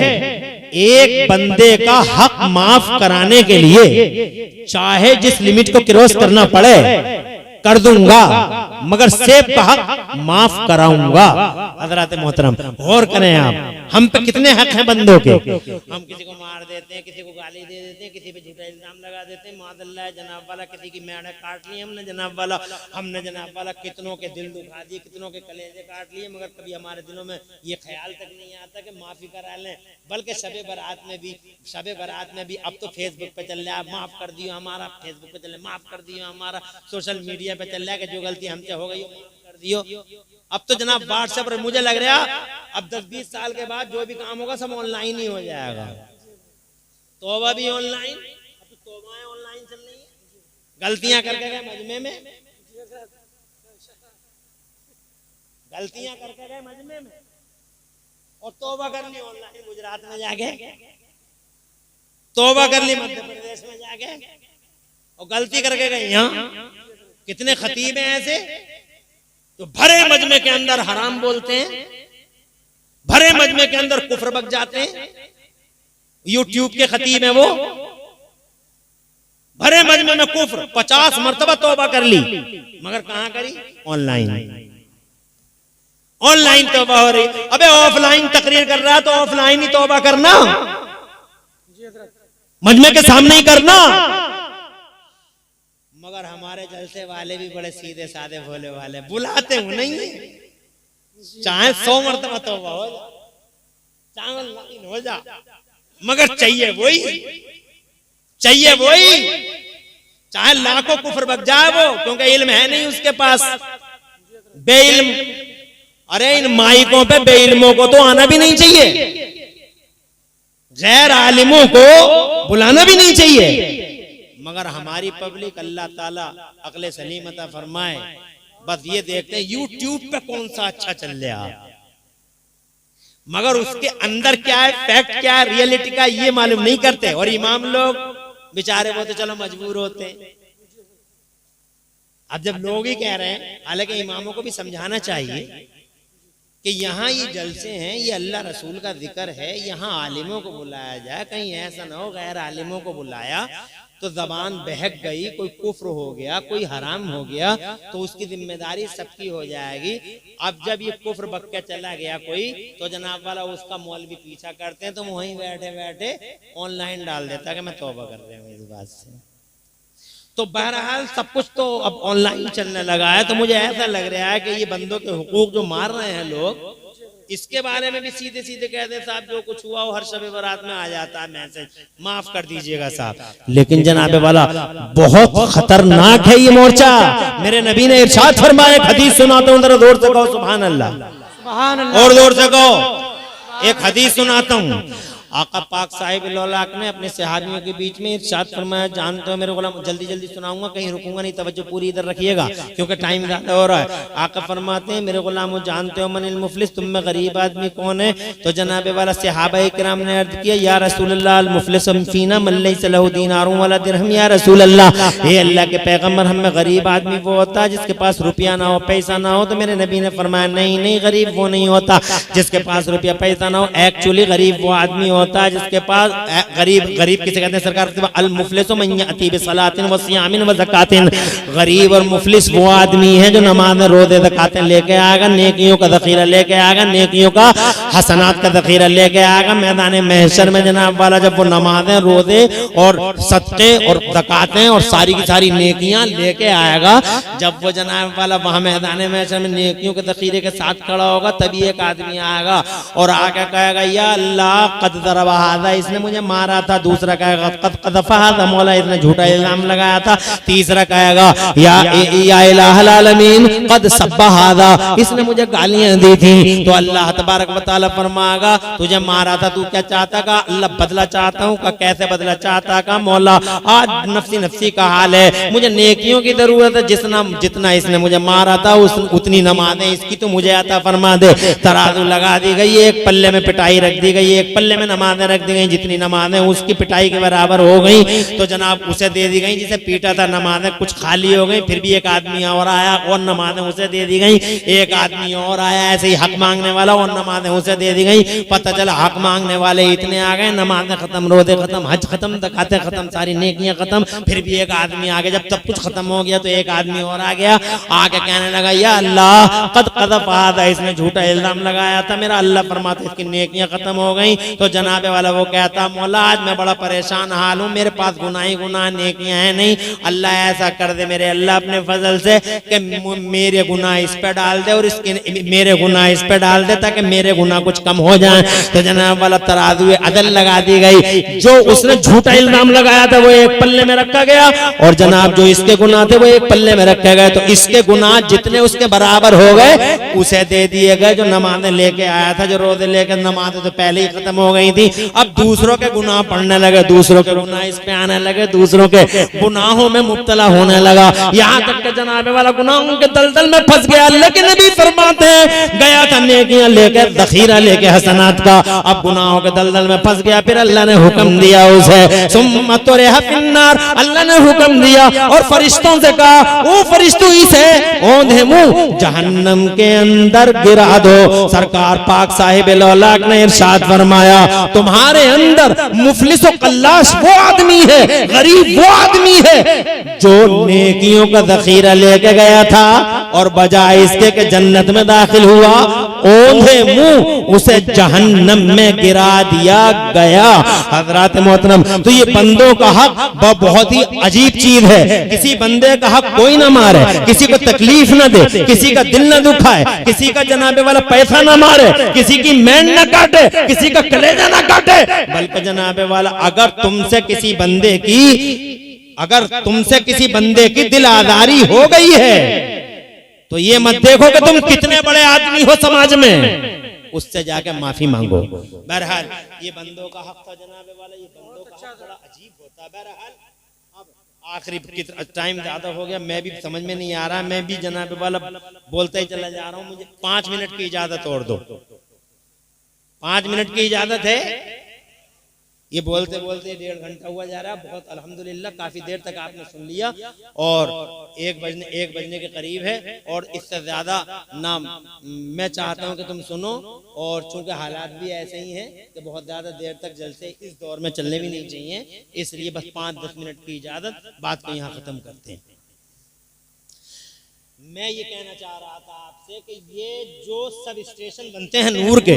एक बंदे का हक माफ कराने के लिए चाहे जिस लिमिट को क्रॉस करना पड़े कर दूंगा, मगर सेब का हक माफ कराऊंगा। हजरात मोहतरम गौर करें आप, हम पे कितने हक हैं बंदों के। हम किसी को मार देते हैं, किसी को गाली दे देते हैं, किसी पे झूठा इल्जाम लगा देते हैं, मादल्ला जनाब वाला किसी की मेड़ काट ली हमने जनाब वाला, जनाब वाला कितनों के दिल दुखा दिए, कितनों के कलेजे काट लिए, मगर कभी हमारे दिलों में ये ख्याल तक नहीं आता कि माफी करा लें। बल्कि शबे बारात में भी अब तो फेसबुक पे चल रहा है, माफ कर दियो हमारा, फेसबुक पे चल माफ कर दियो हमारा, सोशल मीडिया पे चल रहा है कि जो गलती हमसे हो गई कर दियो। अब तो जनाब व्हाट्सएप पर मुझे लग रहा अब 10-20 साल के बाद जो भी काम होगा सब ऑनलाइन ही हो जाएगा। तौबा भी ऑनलाइन, अब तो तौबाएं ऑनलाइन चल रही है। गलतियां करके गए मजमे में, गलतियां करके गए मजमे में और तौबा कर ली ऑनलाइन गुजरात में जाके, तौबा कर ली मध्य प्रदेश में जाके, और गलती करके गए यहाँ। कितने खतीब हैं ऐसे जो भरे मजमे के अंदर हराम बोलते हैं, भरे मजमे के अंदर कुफ्र बक जाते हैं। यूट्यूब के खतीब हैं वो, भरे मजमे में कुफ्र 50 मरतबा तौबा कर ली, मगर कहां करी? ऑनलाइन। ऑनलाइन तौबा हो रही। अबे ऑफलाइन तकरीर कर रहा है तो ऑफलाइन ही तौबा करना, मजमे के सामने ही करना। मगर हमारे जलसे वाले भी बड़े सीधे साधे भोले वाले, बुलाते हो नहीं, चाहे 100 मरतबा तौबा हो जा, चाहे ऑनलाइन हो जा, मगर चाहिए वही, चाहे लाखों कुफ्र बक जाए वो, क्योंकि इल्म है नहीं उसके पास, बेइल्म। अरे इन माइकों पे बेइल्मों को तो आना भी नहीं चाहिए, गैर आलिमों को बुलाना भी नहीं चाहिए। मगर हमारी पब्लिक अल्लाह ताला अक्ल सलीम अता फरमाए, बस ये देखते हैं यूट्यूब पे कौन सा अच्छा चल रहा, मगर उसके अंदर क्या है, फैक्ट क्या है, रियलिटी का ये मालूम नहीं करते। और इमाम लोग बेचारे वो तो चलो मजबूर होते हैं। अब जब लोग ही कह रहे हैं, हालांकि इमामों को भी समझाना चाहिए कि यहाँ ये जलसे हैं, ये अल्लाह रसूल का जिक्र है, यहाँ आलिमों को बुलाया जाए। कहीं ऐसा ना हो गैर आलिमों को बुलाया तो जबान बहक गई, कोई कुफ्र हो गया, कोई हराम हो गया, तो उसकी जिम्मेदारी सबकी हो जाएगी। अब जब ये कुफ्र बक के चला गया कोई, तो जनाब वाला उसका मौलवी पीछा करते हैं, तो वहीं बैठे बैठे ऑनलाइन डाल देता है कि मैं तौबा कर रहा हूँ इस बात से। तो बहरहाल सब कुछ तो अब ऑनलाइन चलने लगा है। तो मुझे ऐसा लग रहा है कि ये बंदों के हुकूक जो मार रहे हैं लोग, इसके बारे में भी सीधे सीधे कहते हैं साहब जो कुछ हुआ वो हर शब बारात में आ जाता है मैसेज, माफ कर दीजिएगा साहब। लेकिन जनाब वाला बहुत खतरनाक है ये मोर्चा। मेरे नबी ने इरशाद फरमाया, हदीस सुनाता हूँ, जरा जोर से कहो सुभान अल्लाह, सुभान अल्लाह, और जोर से कहो। एक हदीस सुनाता हूँ। आका पाक साहिब लौलाक ने अपने सहाबियों के बीच में इरशाद फरमाया, जानते हो मेरे गुलाम, जल्दी जल्दी सुनाऊंगा, कहीं रुकूंगा नहीं, तवज्जो पूरी इधर रखिएगा क्योंकि टाइम ज्यादा हो रहा है। आका फरमाते हैं, मेरे गुलाम जानते हो मनिल मुफलिस, तुम में गरीब आदमी कौन है? तो जनाबे वाला सहाबा इकराम ने अर्ज किया, या रसूल अल्लाह अल मुफलिस फीना मन लैसा लहु दीनारुन वला दिरहम। या रसूल अल्लाह, हे अल्लाह के पैगंबर, हम में गरीब आदमी वो होता है जिसके पास रुपया ना हो, पैसा ना हो। तो मेरे नबी ने फरमाया, नहीं नहीं, गरीब वो नहीं होता जिसके पास रुपया पैसा ना हो, एक्चुअली गरीब वो आदमी होता है जिसके पास गरीब किसे कहते हैं सरकार? अल मुफलिसु मन यअती बिसलातिन व सियामिन व ज़कातिन। गरीब और मुफलिस वो आदमी है जो नमाज़ रोज़े ज़कातें लेके आएगा, नेकियों का ज़ख़ीरा लेके आएगा, नेकियों का हसनात का ज़ख़ीरा लेके आएगा। मैदान महशर में जनाब वाला जब वो नमाज़ें रोज़े और सदक़े और ज़कातें और सारी की सारी नेकियां लेके आएगा, जब वो जनाब वाला वहां मैदान महशर में नेकियों के ज़ख़ीरे के साथ खड़ा होगा, तभी एक आदमी आएगा और आके कहेगा या अल्लाह कद ज़रबा हाज़ा, इसने मुझे मारा था। दूसरा कहेगा कद क़ज़फ़ा हाज़ा, मौला इसने झूठा इल्ज़ाम लगाया था। तीसरा कहेगा या इलाहल आलमीन कद सब्बा हाज़ा, इसने मुझे गालियां दी थी। तो अल्लाह तबारक व तआला फरमाएगा तुझे मारा था, तू क्या चाहता का? अल्लाह बदला चाहता हूँ का? कैसे बदला चाहता का? मौला आज नफ्सी नफ्सी का हाल है, मुझे नेकियों की जरूरत है, जितना इसने मुझे मारा था उतनी नमाज़ें इसकी तो मुझे आता फरमा दे। तराजू लगा दी गई, एक पल्ले में पिटाई रख दी गई, एक पल्ले में नमाज़ें रख दी गई, जितनी नमाज़ें उसकी पिटाई के बराबर हो गई तो जनाब उसे दे दी गई। जिसे पीटा था नमाज़ें कुछ खाली हो गई, फिर भी एक आदमी और आया और नमाज़ें उसे दे दी गई। एक आदमी और आया ऐसे ही हक मांगने वाला और नमाज़ें उसे दे दी गई। पता चला हक मांगने वाले इतने आ गए, नमाज़ें खत्म, रोज़े खत्म, हज खत्म, ज़कातें खत्म, सारी नेकियां खत्म। फिर भी एक आदमी आ गया। जब सब कुछ खत्म हो गया तो एक आदमी और आ गया, आके कहने लगा या अल्लाह कद क़ज़फ़ा हाज़ा, इसने झूठा इल्ज़ाम लगाया था मेरा। अल्लाह फरमाता इसकी नेकियां खत्म हो गई। तो जनाबे वाला वो कहता मौला आज मैं बड़ा परेशान हाल हूँ, मेरे पास गुनाह ही गुनाह, नेकियां है नहीं। अल्लाह ऐसा कर दे मेरे अल्लाह अपने फजल से कि मेरे गुनाह इस पे डाल दे और इसके मेरे गुनाह इस पे डाल दे ताकि मेरे गुनाह कुछ कम हो जाए। तो जनाब वाला तराजू अदल लगा दी गई। जो उसने झूठा इल्जाम लगाया था वो एक पल्ले में रखा गया और जनाब जो इसके गुनाह थे वो एक पल्ले में रखे गए। तो इसके गुनाह जितने उसके बराबर हो गए उसे दे दिए गए। जो नमाज़ें लेके आया था, जो रोजे लेकर, नमाज़ें तो पहले ही खत्म हो गई थी, अब दूसरों के गुनाह पढ़ने लगे, दूसरों के गुनाह इस पे आने लगे, दूसरों के गुनाहों में मुब्तला होने लगा। यहाँ तक के जनाबे वाला गुनाहों के दलदल में फंस गया। लेकिन नबी फरमाते हैं गया था नेकियां लेकर, ज़ख़ीरा लेके हसनात का, अब गुनाहों के दलदल में फंस गया। फिर अल्लाह ने हुक्म दिया उसे सुम्मा तुरिहा फिन्नार, अल्लाह ने हुक्म दिया और फरिश्तों से कहा ओ फरिश्तों इसे औंधे मुंह जहन्नम के अंदर गिरा दो। सरकार पाक साहिब लौलाक ने इरशाद फरमाया तुम्हारे अंदर मुफलिस और कल्लाश वो आदमी है, गरीब वो आदमी है जो नेकियों का ज़ख़ीरा लेके गया था और बजाय इसके के जन्नत में दाखिल हुआ, औंधे मुंह उसे जहन्नम में गिरा दिया गया। हज़रात मोहतरम, तो ये बंदों का हक बहुत ही अजीब चीज है। किसी बंदे का हक कोई ना मारे, किसी को तकलीफ ना दे, किसी का दिल ना दुखाए, किसी का जनाबे वाला पैसा ना मारे, किसी की मैंड ना काटे, किसी का कलेजा ना काटे, बल्कि जनाबे वाला अगर तुमसे किसी बंदे की दिल आजारी हो गई है तो ये मत देखो कि तुम कितने बड़े आदमी हो समाज में, उससे जाके माफी मांगो। बहरहाल ये बंदों का हक था जनाबे वाला, ये बंदों का हक बड़ा अजीब होता है। बहरहाल अब आखिरी टाइम ज्यादा हो गया, मैं भी समझ में नहीं आ रहा, मैं भी जनाबे वाला बोलते ही चला जा रहा हूँ। मुझे 5 मिनट की इजाजत और दो, 5 मिनट की इजाजत है। ये बोलते बोलते 1.5 घंटा हुआ जा रहा है। बहुत अल्हम्दुलिल्लाह काफी देर तक आपने सुन लिया और 1 बजने के करीब है और इससे ज्यादा ना मैं चाहता हूं कि तुम सुनो। और चूंकि हालात भी ऐसे ही हैं कि बहुत ज्यादा देर तक जलसे इस दौर में चलने भी नहीं चाहिए, इसलिए बस 5-10 मिनट की इजाजत, बात को यहाँ खत्म करते हैं। मैं ये कहना चाह रहा था आपसे कि ये जो सब स्टेशन बनते हैं नूर के,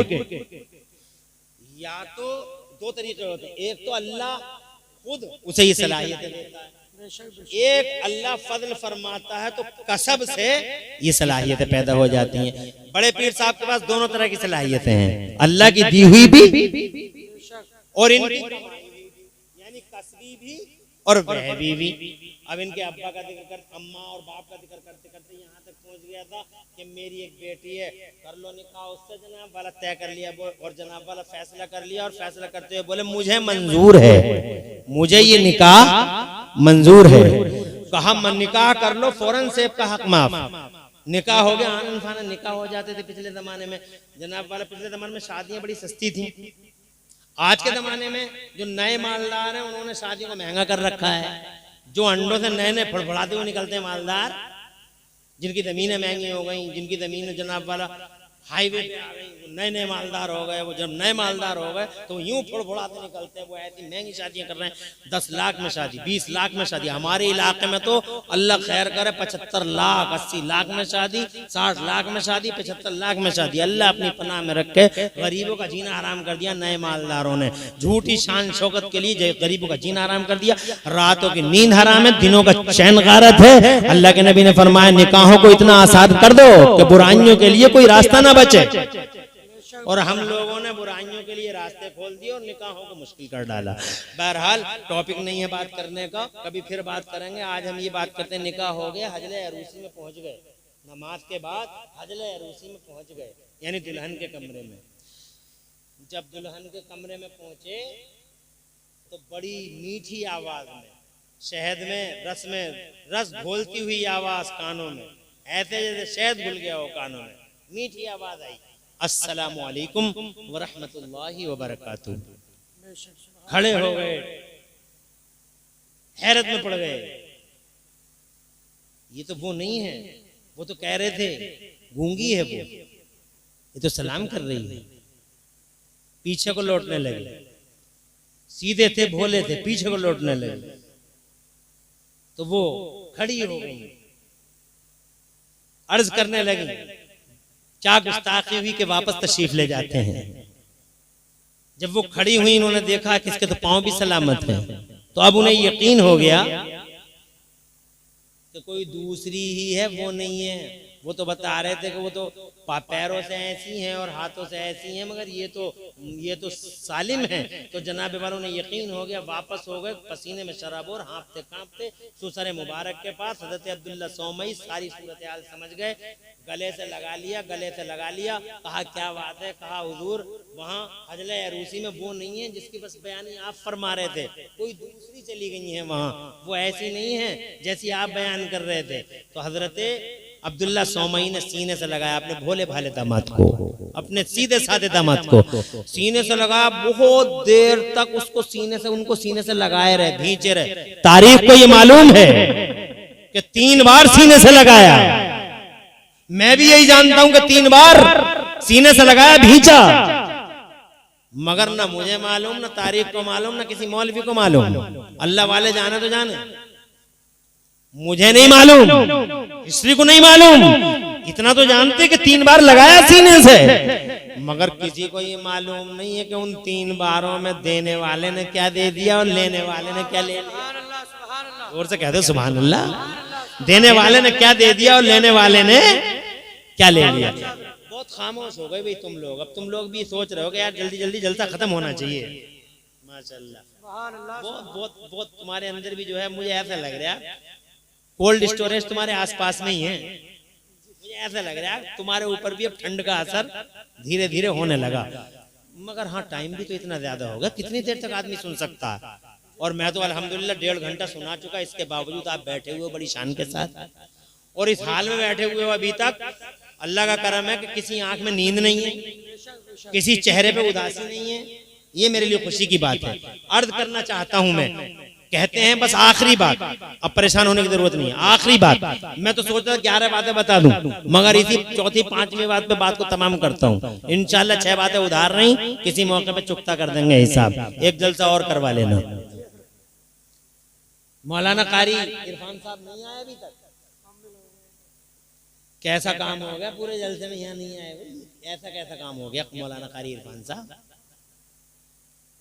या तो 2 तरीके होते हैं। एक तो अल्लाह खुद उसे ये सलाहियतें देता है, एक अल्लाह फजल फरमाता है तो कसब से ये सलाहियतें पैदा हो जाती हैं। बड़े पीर साहब के पास दोनों तरह की सलाहियतें हैं, अल्लाह की दी हुई भी और इनकी यानी कसबी भी और वहबी भी। अब इनके अब्बा का जिक्र कर, अम्मा और बाप का जिक्र करते करते यहाँ तक पहुँच गया था कि मेरी एक बेटी है, कर लो निकाह उससे। जनाब वाला तय कर लिया और जनाब वाला फैसला कर लिया और फैसला करते हुए बोले मुझे मंजूर है, मुझे ये निकाह मंजूर है। कहा निकाह कर लो, फौरन सेब का हक माफ। निकाह हो गया, आनंद फानंद निकाह हो जाते थे पिछले जमाने में। जनाब वाला पिछले जमाने में शादियां बड़ी सस्ती थी। आज के जमाने में जो नए मालदार हैं उन्होंने शादियों को महंगा कर रखा है। जो अंडों से नए नए फड़फड़ाते हुए निकलते हैं मालदार, जिनकी जमीनें महंगी हो गई, जिनकी जमीन जनाब वाला हाईवे पे आ गई, नए नए मालदार हो गए। वो जब नए मालदार हो गए तो यूं फुड़फुड़ाते निकलते हैं। वो ऐसी महंगी शादियां कर रहे हैं, 10 लाख में शादी, 20 लाख में शादी। हमारे इलाके में तो अल्लाह खैर करे 75 लाख, 80 लाख में शादी, 60 लाख में शादी, 75 लाख में शादी। अल्लाह अपनी पनाह में रखे। गरीबों का जीना हराम कर दिया नए मालदारों ने, झूठी शान शौकत के लिए गरीबों का जीना हराम कर दिया। रातों की नींद हराम है, दिनों का चैन गारत है। अल्लाह के नबी ने फरमाया निकाहों को इतना आसान कर दो कि बुराइयों के लिए कोई रास्ता ना बचे। और हम लोगों ने बुराइयों के लिए रास्ते खोल दिए और निकाहों को मुश्किल कर डाला। बहरहाल टॉपिक नहीं है बात करने का, कभी फिर बात करेंगे। आज हम ये बात करते हैं, निकाह हो गया, हजले अरूसी में पहुंच गए, नमाज के बाद हजले अरूसी में पहुंच गए, यानी दुल्हन के कमरे में। जब दुल्हन के कमरे में पहुंचे तो बड़ी मीठी आवाज में, शहद में रस घोलती हुई आवाज कानों में, ऐसे जैसे शहद घुल गया हो कानों में, मीठी आवाज आई, अस्सलामु अलैकुम व रहमतुल्लाहि व बरकातुहू। खड़े हो गए, हैरत में पड़ गए। ये तो वो नहीं है, वो तो कह रहे थे गूंगी है वो, ये तो सलाम कर रही है। पीछे को लौटने लगे, सीधे थे भोले थे, पीछे को लौटने लगे तो वो खड़ी हो गई, अर्ज करने लगी क्या गुस्ताखी हुई कि वापस तशरीफ ले जाते हैं। जब वो खड़ी हुई, इन्होंने देखा कि इसके तो पांव भी सलामत हैं, तो अब उन्हें यकीन हो गया कि कोई दूसरी ही है, वो नहीं है। वो तो बता रहे थे कि वो तो पैरों से ऐसी हैं और हाथों से ऐसी हैं, मगर ये तो सालिम है। तो जनाब वालों ने यकीन हो गया, वापस हो गए पसीने में शराबोर, हाँफते कांपते सुसर मुबारक के पास। हजरत अब्दुल्ला सौमई सारी सूरत हाल समझ गए, गले से लगा लिया, कहा क्या बात है, कहा हुजूर वहाँ हजले अरूसी में वो नहीं है जिसकी बस बयानी आप फरमा रहे थे, कोई दूसरी चली गई है वहाँ, वो ऐसी नहीं है जैसी आप बयान कर रहे थे। तो हजरत अब्दुल्ला सौमई ने सीने से लगाया अपने भोले भाले दामाद को, अपने सीधे साधे दामाद को सीने से लगाया। बहुत देर तक उसको उनको सीने से लगाए रहे, भींचे रहे। तारीख को ये मालूम है कि 3 बार सीने से लगाया। मैं भी यही जानता हूं कि 3 बार सीने से लगाया, भींचा, मगर ना मुझे मालूम, ना तारीख को मालूम, ना किसी मौलवी को मालूम। अल्लाह वाले जाने तो जाने, मुझे नहीं मालूम, हिस्ट्री को नहीं मालूम। इतना तो जानते कि 3 बार लगाया सीने से, मगर किसी को ये मालूम नहीं है कि उन 3 बारों में देने वाले ने क्या दे दिया और लेने वाले ने क्या ले लिया। और से कहते सुभान अल्लाह। देने वाले ने क्या दे दिया और लेने वाले ने क्या ले लिया। बहुत खामोश हो गए भाई तुम लोग। अब तुम लोग भी सोच रहे हो कि यार जल्दी जल्दी जलसा खत्म होना चाहिए। माशाल्लाह, बहुत बहुत बहुत तुम्हारे अंदर भी जो है, मुझे ऐसा लग रहा है कोल्ड स्टोरेज तुम्हारे आसपास में ही है। मुझे ऐसा लग रहा है तुम्हारे ऊपर भी अब ठंड का असर धीरे धीरे होने लगा। मगर हाँ, टाइम भी तो इतना ज्यादा होगा, कितनी देर तक आदमी सुन सकता है। और मैं तो अल्हम्दुलिल्लाह 1.5 घंटा सुना चुका, इसके बावजूद आप बैठे हुए बड़ी शान के साथ, और इस हाल में बैठे हुए हो अभी तक। अल्लाह का करम है कि किसी आंख में नींद नहीं है, किसी चेहरे पे उदासी नहीं है। ये मेरे लिए खुशी की बात है। अर्ज करना चाहता हूं मैं, कहते हैं बस आखिरी बात, अब परेशान होने की जरूरत नहीं है, आखिरी बात। मैं तो सोच रहा 11 बातें बता दूं, मगर इसी चौथी 5वीं बात पे बात को तमाम करता हूं। इंशाल्लाह 6 बातें उधार नहीं, किसी मौके पे चुकता कर देंगे हिसाब। एक जलसा और करवा लेना। मौलाना कारी इरफान साहब नहीं आए अभी तक। कैसा काम हो गया, पूरे जलसे में यहाँ नहीं आए भाई, ऐसा कैसा काम हो गया। मौलाना कारी इरफान साहब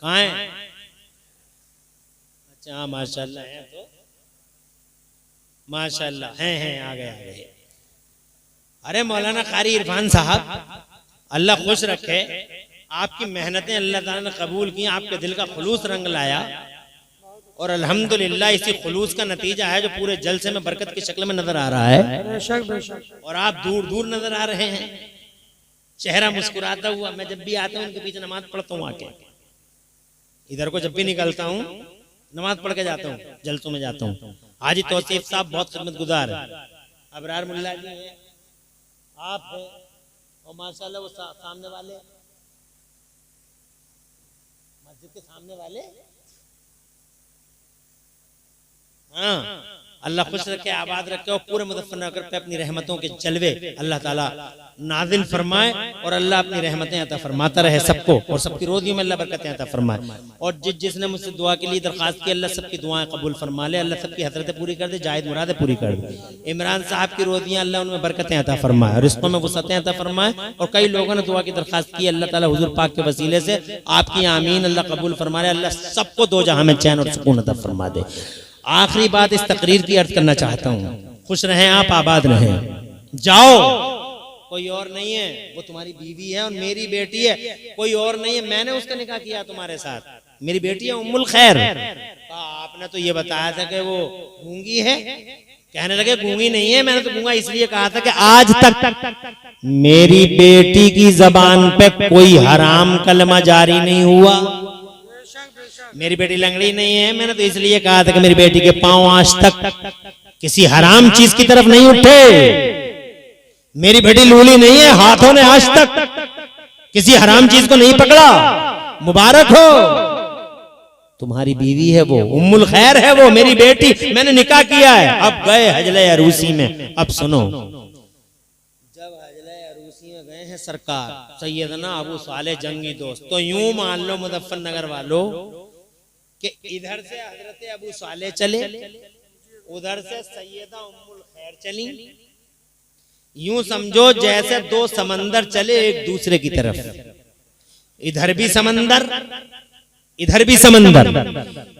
कहाँ है? अच्छा माशाल्लाह है, तो माशाल्लाह हैं आ गए। अरे मौलाना कारी इरफान साहब, अल्लाह खुश रखे, आपकी मेहनतें अल्लाह ताला ने कबूल की, आपके दिल का खुलूस रंग लाया, और अल्हम्दुलिल्लाह इसी खुलूस का नतीजा है जो पूरे जलसे में बरकत की शक्ल में नजर आ रहा है। और आप दूर दूर नजर आ रहे हैं, चेहरा मुस्कुराता हुआ। मैं जब भी आता हूँ उनके पीछे नमाज पढ़ता हूँ, आके इधर को जब भी निकलता हूँ नमाज पढ़ के जाता हूँ, जलसों में जाता हूँ। हाजी तौसीफ साहब बहुत खिदमतगुजार है, अबरार मुल्ला जी हैं, आप हैं, और माशाल्लाह वो सामने वाले मस्जिद के सामने वाले, हाँ अल्लाह खुश रखे, आबाद रखे और पूरे मुजफ्फरनगर पे अपनी रहमतों के जलवे अल्लाह ताला नाजिल फरमाए और अल्लाह अपनी रहमतें अता फरमाता रहे सबको और सबकी रोजियों में अल्लाह बरकतें अता फरमाए। और जिसने मुझसे दुआ के लिए दरखास्त की अल्लाह सबकी दुआएं कबूल फरमा ले, अल्लाह सबकी हसरतें पूरी कर दे, जायद मुरादें पूरी कर दे। इमरान साहब की रोजियां अल्लाह उनमें बरकतें अता फरमाए और रिस्कों में वसअतें अता फरमाए। और कई लोगों ने दुआ की दरखास्त की, अल्लाह ताला हुजूर पाक के वसीले से आपकी आमीन अल्लाह कबूल फरमा ले, अल्लाह सबको दो जहां में चैन और सुकून अता फरमा दे। आखिरी बात इस तकरीर की अर्ज करना चाहता हूँ, खुश रहें आप, आबाद रहें, जाओ, कोई और नहीं है, वो तुम्हारी बीवी है और मेरी बेटी है, कोई और नहीं है, मैंने उसका निकाह किया तुम्हारे साथ, मेरी बेटी है उम्मुल खैर। आपने तो ये बताया था कि वो गूंगी है, कहने लगे गूंगी नहीं है, मैंने तो गूंगा इसलिए कहा था कि आज तक मेरी बेटी की जबान पे कोई हराम कलमा जारी नहीं हुआ, मेरी बेटी लंगड़ी नहीं है, मैंने तो इसलिए कहा था कि मेरी बेटी के पांव आज तक किसी हराम चीज की तरफ नहीं उठे, मेरी बेटी लूली नहीं है, हाथों ने आज तक किसी हराम चीज को नहीं पकड़ा, मुबारक हो, तुम्हारी बीवी है वो, उम्मुल खैर है वो, मेरी बेटी, मैंने निकाह किया है। अब गए हजले अरूसी में, अब सुनो, जब हजले अरूसी में गए हैं सरकार सैयदना अबू साले जंगी दोस्त, तो यूं मान लो मुजफ्फरनगर वालों कि इधर से हजरत अबू साले चले, उधर से सैयदा उम्मुल खैर चली, यूं समझो जैसे दो समंदर चले एक दूसरे की तरफ, इधर भी समंदर इधर भी समंदर,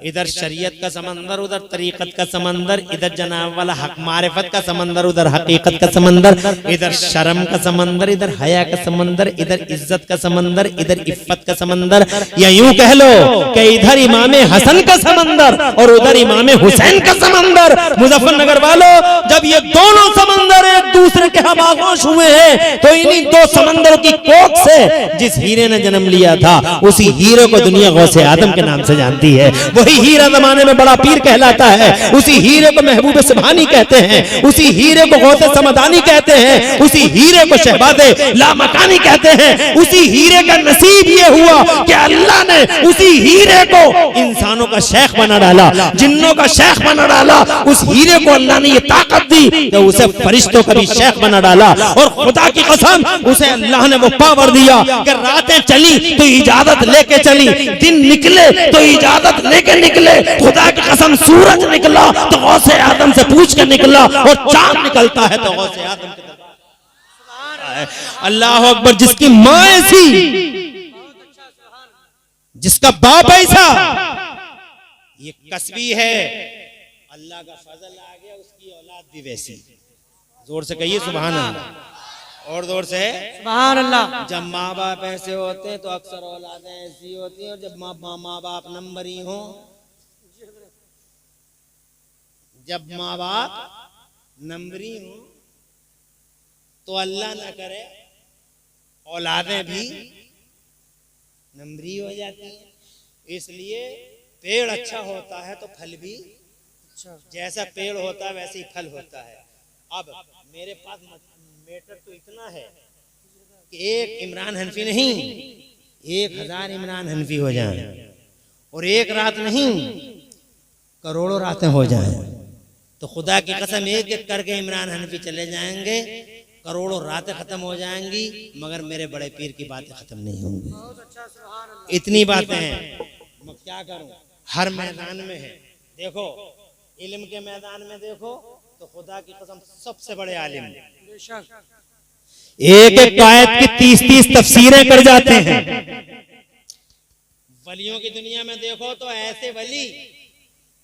इधर शरीयत का समंदर, उधर तरीकत का समंदर, इधर जनाब वाला हक मारिफत का समंदर, उधर हकीकत का समंदर, इधर शर्म का समंदर, इधर हया का समंदर, इधर इज्जत का समंदर, इधर इफ्फत का समंदर, या यूं कह लो कि इधर इमाम हसन का समंदर और उधर इमाम हुसैन का समंदर। मुजफ्फरनगर वालों, जब ये दोनों समंदर एक दूसरे के हम आगोश हुए हैं, तो इन्हीं दो समंदरों की कोख से जिस हीरे ने जन्म लिया था, उसी हीरे को दुनिया गौसे आदम के नाम से जानती है। वही हीरा जमाने में बड़ा पीर कहलाता है, उसी हीरे को महबूब सुभानी कहते हैं, उसी हीरे को गौसे समदानी कहते हैं, उसी हीरे को शहबादे लामकानी कहते हैं। उसी हीरे का नसीब ये हुआ कि अल्लाह ने उसी हीरे को इंसानों का शेख बना डाला, जिन्नों का शेख बना डाला। उस हीरे को अल्लाह ने ये ताकत दी कि उसे फरिश्तों का भी शेख बना डाला। और खुदा की कसम, उसे अल्लाह ने वो पावर दिया कि रातें चली तो इजाजत लेके चली, दिन निकले तो इजाजत लेके निकले। खुदा की कसम, सूरज निकला तो गौसे आदम से पूछ के निकला, और चांद निकलता है तो गौसे आदम के दरबार। अल्लाह अकबर। जिसकी माँ ऐसी, जिसका बाप ऐसा, ये कसबी है, अल्लाह का फजल आ गया, उसकी औलाद भी वैसी। जोर से कहिए सुभान अल्लाह, और जोर से सुभान अल्लाह। जब माँ बाप ऐसे होते हैं तो अक्सर औलादें ऐसी होती हैं, और जब माँ बाप नंबरी हो, जब माँ बाप नंबरी हो तो अल्लाह न करे औलादें भी नंबरी हो जाती हैं। इसलिए पेड़ अच्छा होता है तो फल भी अच्छा, जैसा पेड़ होता है वैसे ही फल होता है। अब मेरे पास मैटर तो इतना है कि एक इमरान हनफी नहीं, 1000 इमरान हनफी हो जाएं, और एक रात नहीं करोड़ों रातें हो जाएं, तो खुदा की कसम एक एक करके इमरान हनफी चले जाएंगे, करोड़ों रातें खत्म हो जाएंगी, मगर मेरे बड़े पीर की बातें खत्म नहीं होंगी। इतनी बातें हैं, मैं क्या करूं, हर मैदान में है। देखो इल्म के मैदान में देखो तो खुदा की कसम सबसे बड़े आलिम, एक एक आयत की 30-30 तफसीरें कर जाते हैं। वलियों की दुनिया में देखो तो ऐसे वली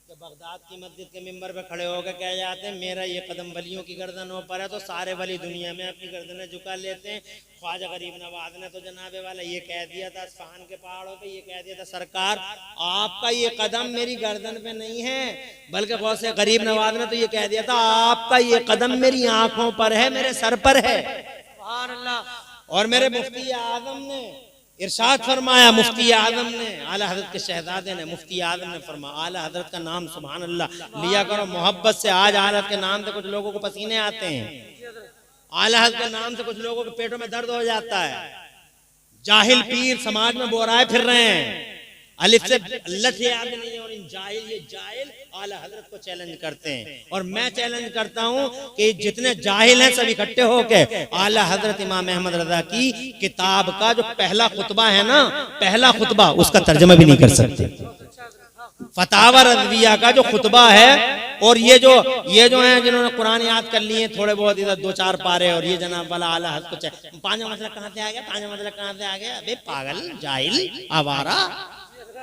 कि बगदाद की मस्जिद के मिंबर पे खड़े होकर कह जाते हैं मेरा ये कदम वलियों की गर्दनों पर है, तो सारे वली दुनिया में अपनी गर्दनें झुका लेते हैं। ख्वाजा गरीब नवाज ने तो जनाबे वाला ये कह दिया था, असफहान के पहाड़ों पे ये कह दिया था, सरकार आपका ये कदम मेरी गर्दन पे नहीं है, बल्कि गौसे गरीब नवाज ने तो ये कह दिया था आपका ये कदम मेरी आंखों पर है, मेरे सर पर है। और मेरे मुफ्ती आजम ने इरशाद फरमाया, मुफ्ती आजम ने, आला हजरत के शहजादे ने, मुफ्ती आजम ने फरमाया, आला हजरत का नाम सुभान अल्लाह लिया करो मोहब्बत से। आज आला हजरत के नाम से कुछ लोगों को पसीने आते हैं, आला हजरत के नाम से कुछ लोगों के पेटों में दर्द हो जाता है। जाहिल पीर समाज में बोराए फिर रहे हैं, अलिफ से लठ याद नहीं है, और इन जाहिल, ये जाहिल आला हजरत को चैलेंज करते हैं। और मैं चैलेंज करता हूं कि जितने जाहिल हैं सब इकट्ठे होके आला हजरत इमाम अहमद रजा की किताब का जो पहला खुतबा है ना, पहला खुतबा, उसका तर्जुमा भी नहीं कर सकते। फतावा रज़विया का जो खुतबा है, और ये जो हैं जिन्होंने कुरान याद कर लिए थोड़े बहुत, इधर 2-4 पारे, और ये जनाब वाला आला हजरत को पांचवा मसला कहां से आ गया, पांचवा मसला कहां से आ गया? अबे पागल, जाहिल, आवारा,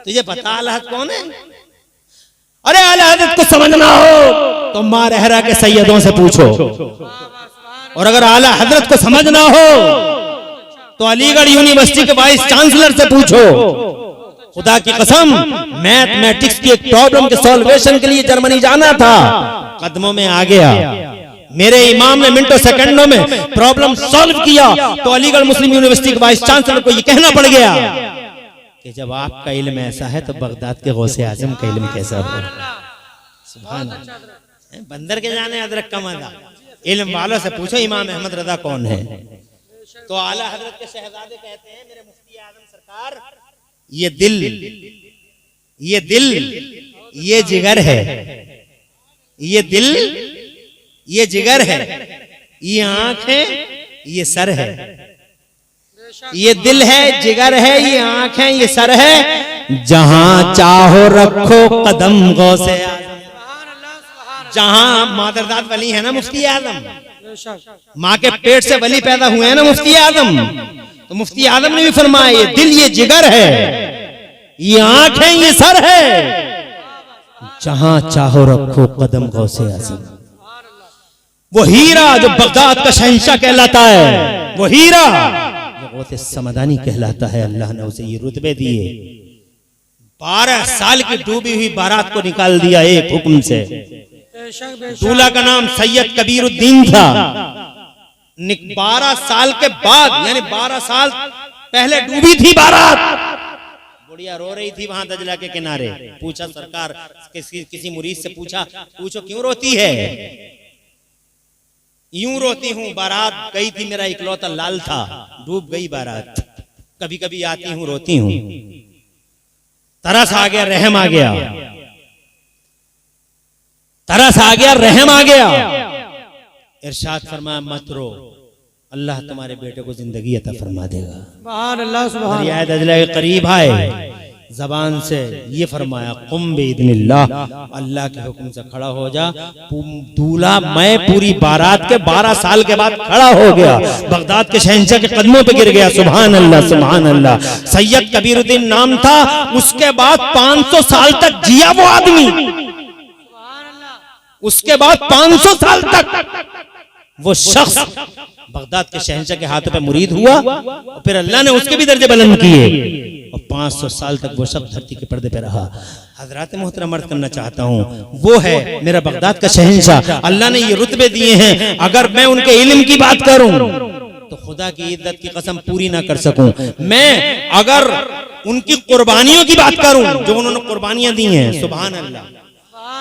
तुझे पता आला हजरत कौन है? अरे आला हजरत को समझना हो तो माँ रहरा के सैयदों से पूछो, और अगर आला हजरत को समझना हो तो अलीगढ़ यूनिवर्सिटी के वाइस चांसलर से पूछो। खुदा की कसम, मैथमेटिक्स की एक प्रॉब्लम के सॉल्वेशन के लिए जर्मनी जाना था, कदमों में आ गया। मेरे इमाम ने मिनटों सेकंडों में प्रॉब्लम सॉल्व किया, तो अलीगढ़ मुस्लिम यूनिवर्सिटी के वाइस चांसलर को यह कहना पड़ गया कि जब आपका इल्म ऐसा है तो बगदाद के गौसे आजम का इल्म कैसा हो? सुभान अल्लाह। बंदर के जाने अदरक का मजा, इल्म वालों से पूछो इमाम अहमद रजा कौन है। तो आला हजरत के शहजादे कहते हैं, मेरे मुफ्ती आजम सरकार, ये दिल, ये जिगर है, ये दिल, ये जिगर है, ये आंख है, ये सर है। ये दिल है, जिगर है, ये आंख है, ये सर है। जहां चाहो रखो कदम गौसे आजम। जहां मादरदाद वली है ना मुफ्ती आजम, माँ के पेट से वली पैदा हुए हैं ना मुफ्ती आजम, तो मुफ्ती आजम ने भी फरमाया ये दिल, ये जिगर है, ये आंख है, ये सर है। जहां चाहो रखो कदम गौसे आजम। वो हीरा जो बगदाद का शहंशाह कहलाता है, वो हीरा गौसे समदानी कहलाता है। अल्लाह ने उसे ये रुतबे दिए। 12 साल की डूबी हुई बारात को निकाल दिया एक हुक्म से। दूल्हा का नाम सैयद कबीरुद्दीन था। 12 साल के बाद, यानी 12 साल पहले डूबी थी बारात। बुढ़िया रो रही थी वहां दजला के किनारे। पूछा सरकार, किसी मुरीद से पूछो क्यों रोती है? यूं रोती हूं, बारात गई थी, मेरा इकलौता लाल था, डूब गई बारात, कभी कभी आती हूं, रोती हूं। तरस आ गया, रहम आ गया, तरस आ गया, रहम आ गया। इरशाद फरमाया मत रो, अल्लाह तुम्हारे बेटे को जिंदगी अता फरमा देगा। सुभान अल्लाह, सुभान अल्लाह। दजला के करीब आए, जबान से ये फरमाया कुम बिइज़्निल्लाह, अल्लाह के हुक्म से खड़ा हो जा। दूल्हा मैं पूरी बारात के 12 साल के बाद खड़ा हो गया, बगदाद के शहंशाह के कदमों पे गिर गया। सुभान अल्लाह, सुभान अल्लाह। सैयद कबीरुद्दीन नाम था। उसके बाद 500 साल तक जिया वो आदमी। उसके बाद 500 साल तक वो शख्स बगदाद के शहंशाह के हाथों पे मुरीद हुआ, और फिर अल्लाह ने उसके भी दर्जे बुलंद किए, और 500 साल तक वो सब धरती के पर्दे पे रहा। हजरात मोहतरम अर्ज करना चाहता हूँ, वो है मेरा बगदाद का शहंशाह। अल्लाह ने ये रुतबे दिए हैं। अगर मैं उनके इल्म की बात करूं तो खुदा की इज्जत की कसम पूरी ना कर सकूं। मैं अगर उनकी कुर्बानियों की बात करूं, जो उन्होंने कुर्बानियां दी हैं, सुभान अल्लाह,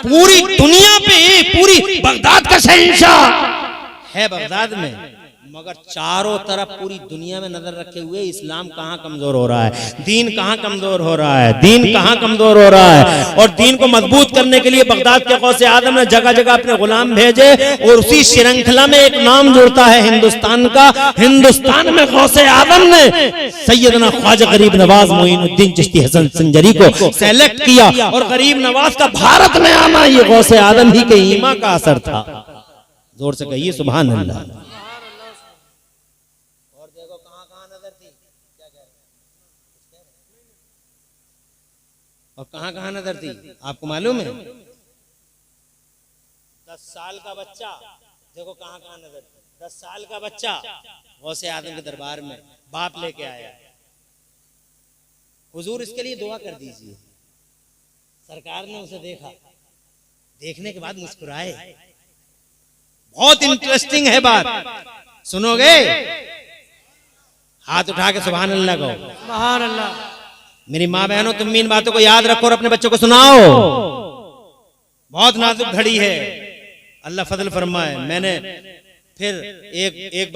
पूरी दुनिया पे पूरी बगदाद का शहंशाह है बगदाद में, मगर चारों तरफ पूरी दुनिया में नजर रखे हुए इस्लाम कहाँ कमजोर हो रहा है, दीन कहाँ कमजोर हो रहा है, दीन कहाँ कमजोर हो रहा है। और दीन को मजबूत करने के लिए बगदाद के गौसे आजम ने जगह जगह अपने गुलाम भेजे, और उसी श्रृंखला में एक नाम जुड़ता है हिंदुस्तान का। हिंदुस्तान में गौसे आजम ने सैयदना ख्वाजा गरीब नवाज मोइनुद्दीन चिश्ती हसन संजरी को सेलेक्ट किया, और गरीब नवाज का भारत में आना ये गौसे आजम ही के ईमा का असर था। जोर से कहिए सुभान अल्लाह। और कहां कहां नजर थी आपको मालूम है? 10 साल का बच्चा, देखो कहां कहां नजर थी। 10 साल का बच्चा गौसे आजम के दरबार में बाप लेके आया, हुजूर इसके लिए दुआ कर दीजिए। सरकार ने उसे देखा, देखने के बाद मुस्कुराए। बहुत इंटरेस्टिंग है बात, सुनोगे? हाथ उठा के सुभान अल्लाह कहो। सुभान अल्लाह। मेरी माँ बहनों, तुम भी इन बातों को याद रखो और अपने बच्चों को सुनाओ। बहुत नाजुक घड़ी है, अल्लाह फजल फरमाए। मैंने फिर एक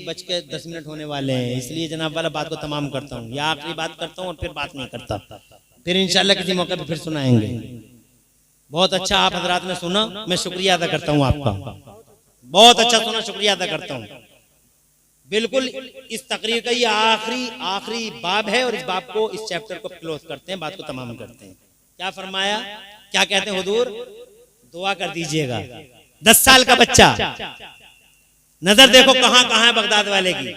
बज के 10 मिनट होने वाले हैं, इसलिए जनाब वाला बात को तमाम करता हूँ, या आखिरी बात करता हूँ और फिर बात नहीं करता। फिर इंशाल्लाह किसी मौके पे फिर सुनाएंगे। बहुत अच्छा आप हजरात ने सुना, मैं शुक्रिया अदा करता हूँ आपका। बहुत अच्छा सुना, शुक्रिया अदा करता हूँ। बिल्कुल इस तकरीर का ये आखिरी बाब है और इस बाब को, इस चैप्टर को क्लोज करते हैं, बात को तमाम करते हैं। क्या फरमाया, क्या कहते हैं हुजूर? दुआ कर दीजिएगा। 10 साल का बच्चा, नजर देखो कहां कहां है बगदाद वाले की।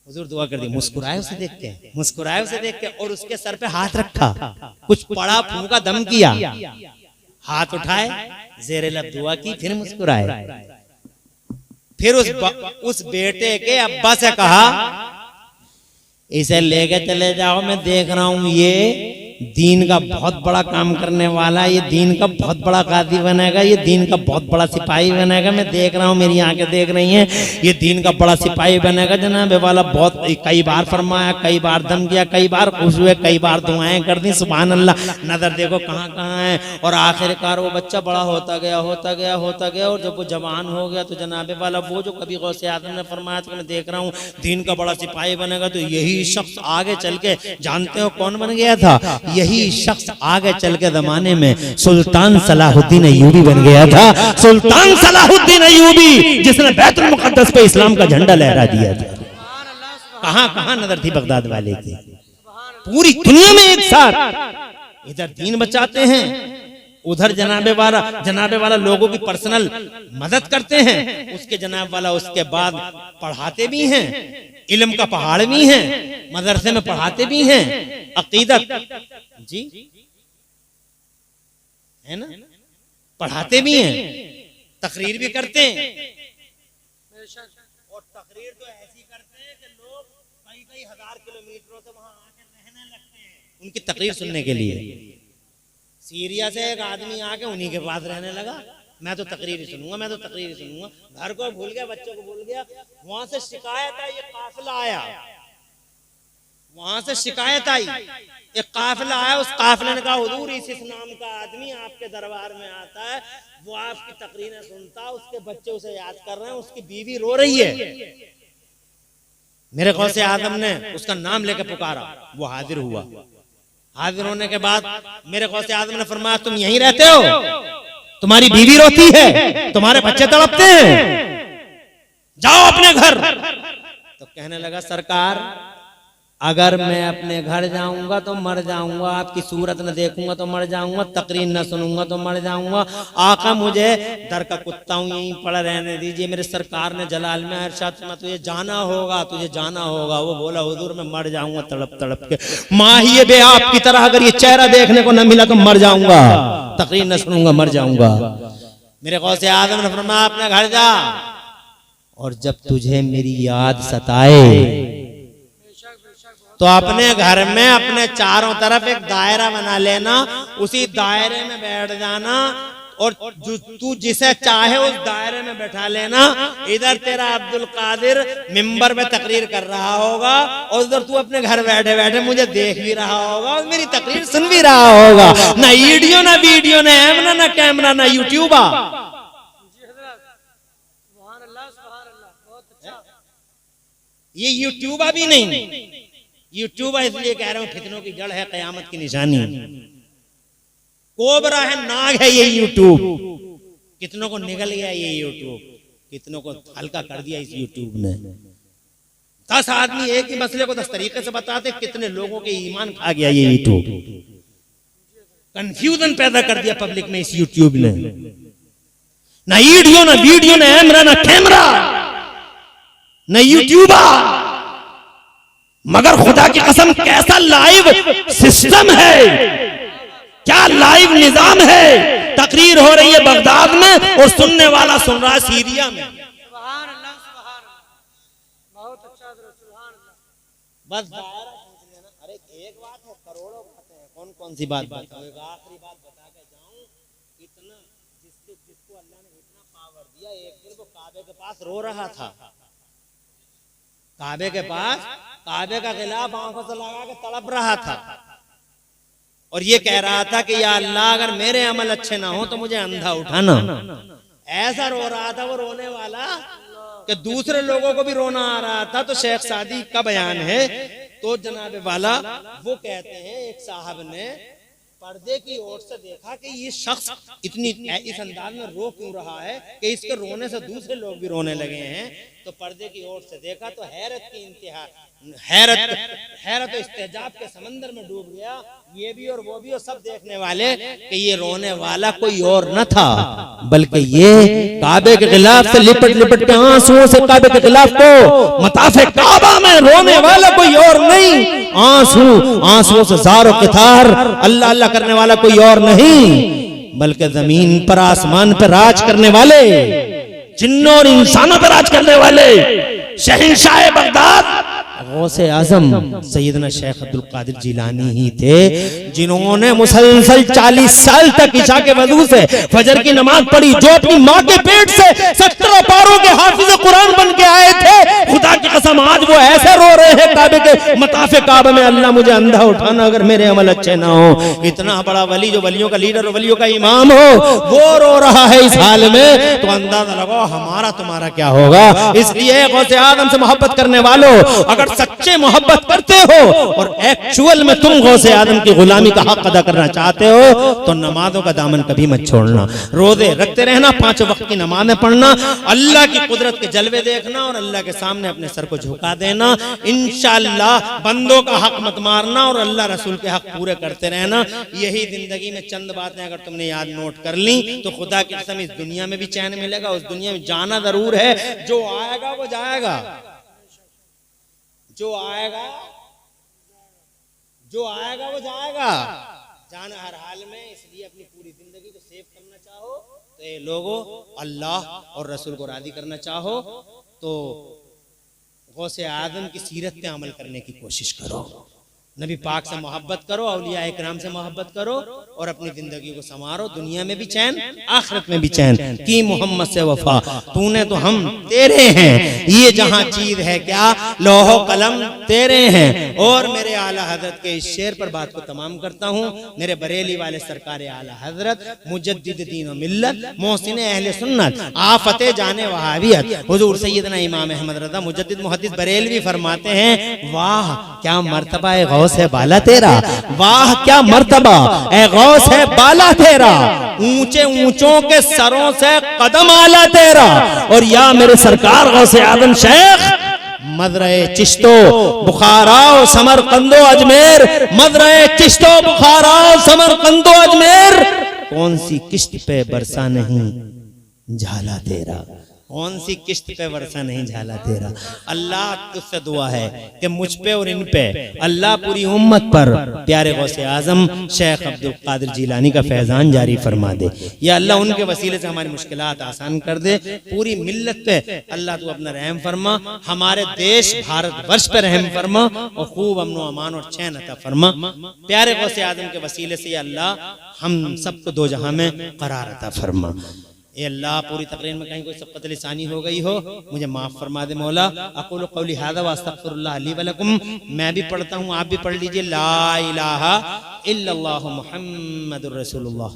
हुजूर दुआ कर दी, मुस्कुराए उसे देख के, मुस्कुराए उसे देख के, और उसके सर पे हाथ रखा, कुछ पड़ा, फूंका, दम किया, हाथ उठाए, जेरे लब दुआ की, फिर मुस्कुराए। फिर उस बेटे के अब्बा से कहा, इसे लेके चले जाओ, मैं देख रहा हूं ये दीन का बहुत बड़ा काम करने वाला, ये दीन का बहुत बड़ा काजी बनेगा, ये दीन का बहुत बड़ा सिपाही बनेगा। मैं देख रहा हूँ, मेरी आंखें देख रही हैं, ये दीन का बड़ा सिपाही बनेगा। जनाब वाला बहुत कई बार फरमाया, कई बार दम किया, कई बार खुश हुए, कई बार दुआएं कर दी। सुभान अल्लाह, नजर देखो कहाँ कहाँ है। और आखिरकार वो बच्चा बड़ा होता गया, होता गया, होता गया, और जब वो जवान हो गया तो जनाब वाला वो जो कभी गौसे आजम ने फरमाया था, मैं देख रहा हूँ दीन का बड़ा सिपाही बनेगा, तो यही शख्स आगे चल के, जानते हो कौन बन गया था? यही शख्स आगे चल के जमाने में सुल्तान सलाहुद्दीन अय्यूबी बन गया था। सुल्तान सलाहुद्दीन अय्यूबी, जिसने बैतुल मुक़द्दस पे इस्लाम का झंडा लहरा दिया था। कहां कहां नजर थी बगदाद वाले की, पूरी दुनिया में एक साथ। इधर दीन बचाते हैं, उधर जनाबे वाला लोगों की पर्सनल मदद करते हैं, उसके जनाब वाला उसके बाद पढ़ाते भी हैं, इल्म का पहाड़ भी हैं, मदरसे में पढ़ाते भी हैं, अकीदत जी है ना, पढ़ाते भी हैं, तकरीर भी करते हैं। और तकरीर तो ऐसी करते हैं कि लोग कई हजार किलोमीटरों से वहां आके रहने लगते हैं उनकी तकरीर सुनने के लिए। सीरिया से एक आदमी आके उन्हीं के पास रहने लगा, मैं तो तकरीर ही सुनूंगा, मैं तो तकरीर ही सुनूंगा। घर को भूल गया, बच्चों को भूल गया। वहां से शिकायत आई, ये काफिला आया, वहां से शिकायत आई, एक काफिला आया। उस काफिले ने कहा, हुजूर इस नाम का आदमी आपके दरबार में आता है, वो आपकी तकरीरें सुनता, उसके बच्चे उसे याद कर रहे हैं, उसकी बीवी रो रही है। मेरे गौसे आजम ने उसका नाम लेकर पुकारा, वो हाजिर हुआ। हाजिर होने के बाद मेरे गौसे आजम ने फरमाया, तुम यहीं रहते हो? तुम्हारी बीवी रोती है, तुम्हारे बच्चे तड़पते हैं, जाओ अपने घर। तो कहने लगा, सरकार अगर मैं अपने घर जाऊंगा तो मर जाऊंगा, आपकी सूरत न देखूंगा तो मर जाऊंगा, तकरीर न सुनूंगा तो मर जाऊंगा। आका मुझे दर का कुत्ता हूं, यहीं पड़ा रहने दीजिए। मेरे सरकार ने जलाल में इरशाद फरमाया, तुझे जाना होगा, तुझे जाना होगा। वो बोला, हुजूर मैं मर जाऊंगा तड़प तड़प के, माहिए बे आपकी तरह अगर ये चेहरा देखने को न मिला तो मर जाऊंगा, तकरीर न सुनूंगा मर जाऊंगा। मेरे गौसे आजम ने फरमाया, अपने घर जा, और जब तुझे मेरी याद सताए तो अपने घर में अपने चारों तरफ एक दायरा बना लेना, उसी दायरे में बैठ जाना, और तू जिसे चाहे उस दायरे में बैठा लेना। इधर तेरा अब्दुल कादिर मिंबर पे तकरीर कर रहा होगा, और उधर तू अपने घर बैठे बैठे मुझे देख भी रहा होगा और मेरी तकरीर सुन भी रहा होगा। ना वीडियो, ना वीडियो, ना एमना, ना कैमरा, ना यूट्यूबा। ये यूट्यूबा भी नहीं, यूट्यूब इसलिए कह रहा हूं फितनों की जड़ है, कयामत की निशानी, कोबरा है, नाग है ये यूट्यूब। कितनों को निगल गया ये यूट्यूब, कितनों को हल्का कर दिया इस यूट्यूब ने। 10 आदमी एक ही मसले को 10 तरीके से बताते, कितने लोगों के ईमान खा गया ये यूट्यूब। कंफ्यूजन पैदा कर दिया पब्लिक में इस यूट्यूब ने। ना वीडियो, ना वीडियो, ना कैमरा, ना कैमरा, ना यूट्यूबा, मगर खुदा की कसम कैसा लाइव सिस्टम है, क्या लाइव निजाम है। तकरीर हो रही है बगदाद में और सुनने वाला सुन रहा है सीरिया में। सुभान अल्लाह, सुभान अल्लाह, बहुत अच्छा, सुभान अल्लाह। बस दायरा खींच लेना। अरे एक बात है, करोड़ों बातें हैं, कौन कौन सी बात बताऊं? एक आखिरी बात बता के जाऊं, इतना जिसको अल्लाह ने इतना पावर दिया, एक दिन वो काबे के पास रो रहा था, काबे के पास, काबे का खिलाफ आंखों से लगा के तड़प रहा था, और ये कह रहा था कि या अल्लाह अगर मेरे अमल अच्छे ना हो तो मुझे अंधा उठाना। ऐसा रो रहा था वो रोने वाला कि दूसरे लोगों को भी रोना आ रहा था। तो शेख सादी का बयान है, तो जनाब वाला वो कहते हैं एक साहब ने पर्दे की ओर से देखा कि ये शख्स इतनी इस अंदाज में रो क्यों रहा है कि इसके रोने से दूसरे लोग भी रोने लगे हैं। तो पर्दे की ओर से देखा तो हैरत की इंतहा, हैरत और इस्तेजाब के समंदर में डूब गया। ये भी और वो भी और सब देखने वाले कि ये रोने वाला कोई और न था बल्कि ये काबे के खिलाफ से लिपट लिपट के आंसुओं से काबे के खिलाफ को मताफे काबा में रोने वाला कोई और नहीं, आंसुओं से ज़ार और क़ितार अल्लाह अल्लाह करने वाला कोई और नहीं बल्कि जमीन पर आसमान पर राज करने वाले, जिन्नों और इंसानों पर राज करने वाले शहंशाह बगदाद गौसे आजम सैयदना शेख अब्दुल कादिर जिलानी ही थे, जिन्होंने मुसलसल 40 साल तक इशा के वजू से फजर की नमाज पढ़ी, जो अपनी माँ के पेट से 17 पारों के हाफिज कुरान बन के आए थे। खुदा की कसम आज वो ऐसे रो रहे हैं काबे के मताफे काबा में, अल्लाह मुझे अंधा उठाना अगर मेरे अमल अच्छे ना हो। इतना बड़ा वली जो वलियों का लीडर, वलियों का इमाम हो, वो रो रहा है इस हाल में, तो अंदाजा लगाओ हमारा तुम्हारा क्या होगा। इसलिए गौसे आदम से मोहब्बत करने वालों, अगर सच्चे मोहब्बत करते हो और एक्चुअल में तुम गौसे आदम की गुलामी का हक अदा करना चाहते हो तो नमाजों का दामन कभी मत छोड़ना, रोजे रखते रहना, 5 वक्त की नमाजें पढ़ना, अल्लाह की कुदरत के जलवे देखना और अल्लाह के सामने अपने सर को झुका देना। इंशाअल्लाह बंदों का हक मत मारना और अल्लाह रसूल के हक पूरे करते रहना। यही जिंदगी में चंद बातें अगर तुमने याद नोट कर ली तो खुदा की कसम इस दुनिया में भी चैन मिलेगा, उस दुनिया में जाना जरूर है। जो आएगा वो जाएगा, जो आएगा वो जाएगा, जाना हर हाल में। इसलिए अपनी पूरी जिंदगी को सेव करना चाहो तो ये लोगों अल्लाह और रसूल को राजी करना चाहो तो गौसे आदम की सीरत पे अमल करने की कोशिश करो, नबी पाक से मोहब्बत करो, औलिया इकराम से मोहब्बत करो और अपनी जिंदगी को संवारो, दुनिया में भी चैन आखिरत में भी चैन की। मोहम्मद से वफा तूने तो हम तेरे हैं, ये जहां चीज है क्या लोहो कलम तेरे हैं। और मेरे आला हजरत के इस शेर पर बात को तमाम करता हूँ। मेरे बरेली वाले सरकार आला हजरत मुजद्दिद दीन व मिल्लत मोहसिन अहले सुन्नत आफते जाने वहावियत हुजूर सैयदना इमाम अहमद रज़ा मुजद्दिद मुहद्दिस बरेलवी फरमाते हैं, वाह क्या मर्तबा है गौस है बाला तेरा, वाह क्या मर्तबा ए गौस है बाला तेरा, ऊंचे ऊंचों के सरों से कदम आला तेरा। और या मेरे सरकार गौसे आदम शेख मदरे चिश्तो बुखाराओ समरकंदो अजमेर, मदरे चिश्तो बुखाराओ समरकंदो अजमेर, कौन सी किश्त पे बरसा नहीं झाला तेरा, कौन सी किश्त पे वर्षा नहीं झाला तेरा। अल्लाह तुझसे दुआ है कि मुझ पे और इन पे अल्लाह पूरी उम्मत पर प्यारे गौसे आजम शेख अब्दुल कादिर जिलानी का फैजान जारी फरमा दे। या अल्लाह उनके वसीले से हमारी मुश्किलात आसान कर दे। पूरी मिल्लत पे अल्लाह तू अपना रहम फरमा, हमारे देश भारत वर्ष पे रहम फरमा और खूब अमन व अमान और चैन अता फरमा। प्यारे गौसे आजम के वसीले से अल्लाह हम सबको दो जहां में करार अता फरमा। ए अल्लाह पूरी तकरीर में कहीं कोई सबकत लिसानी हो गई हो मुझे माफ फरमा दे मौला। अक़ूलु क़ौली हाज़ा व अस्तग़फ़िरुल्लाह ली व लकुम। मैं भी पढ़ता हूँ, आप भी पढ़ लीजिए, ला इलाहा इल्लल्लाहु मुहम्मदुर रसूलुल्लाह।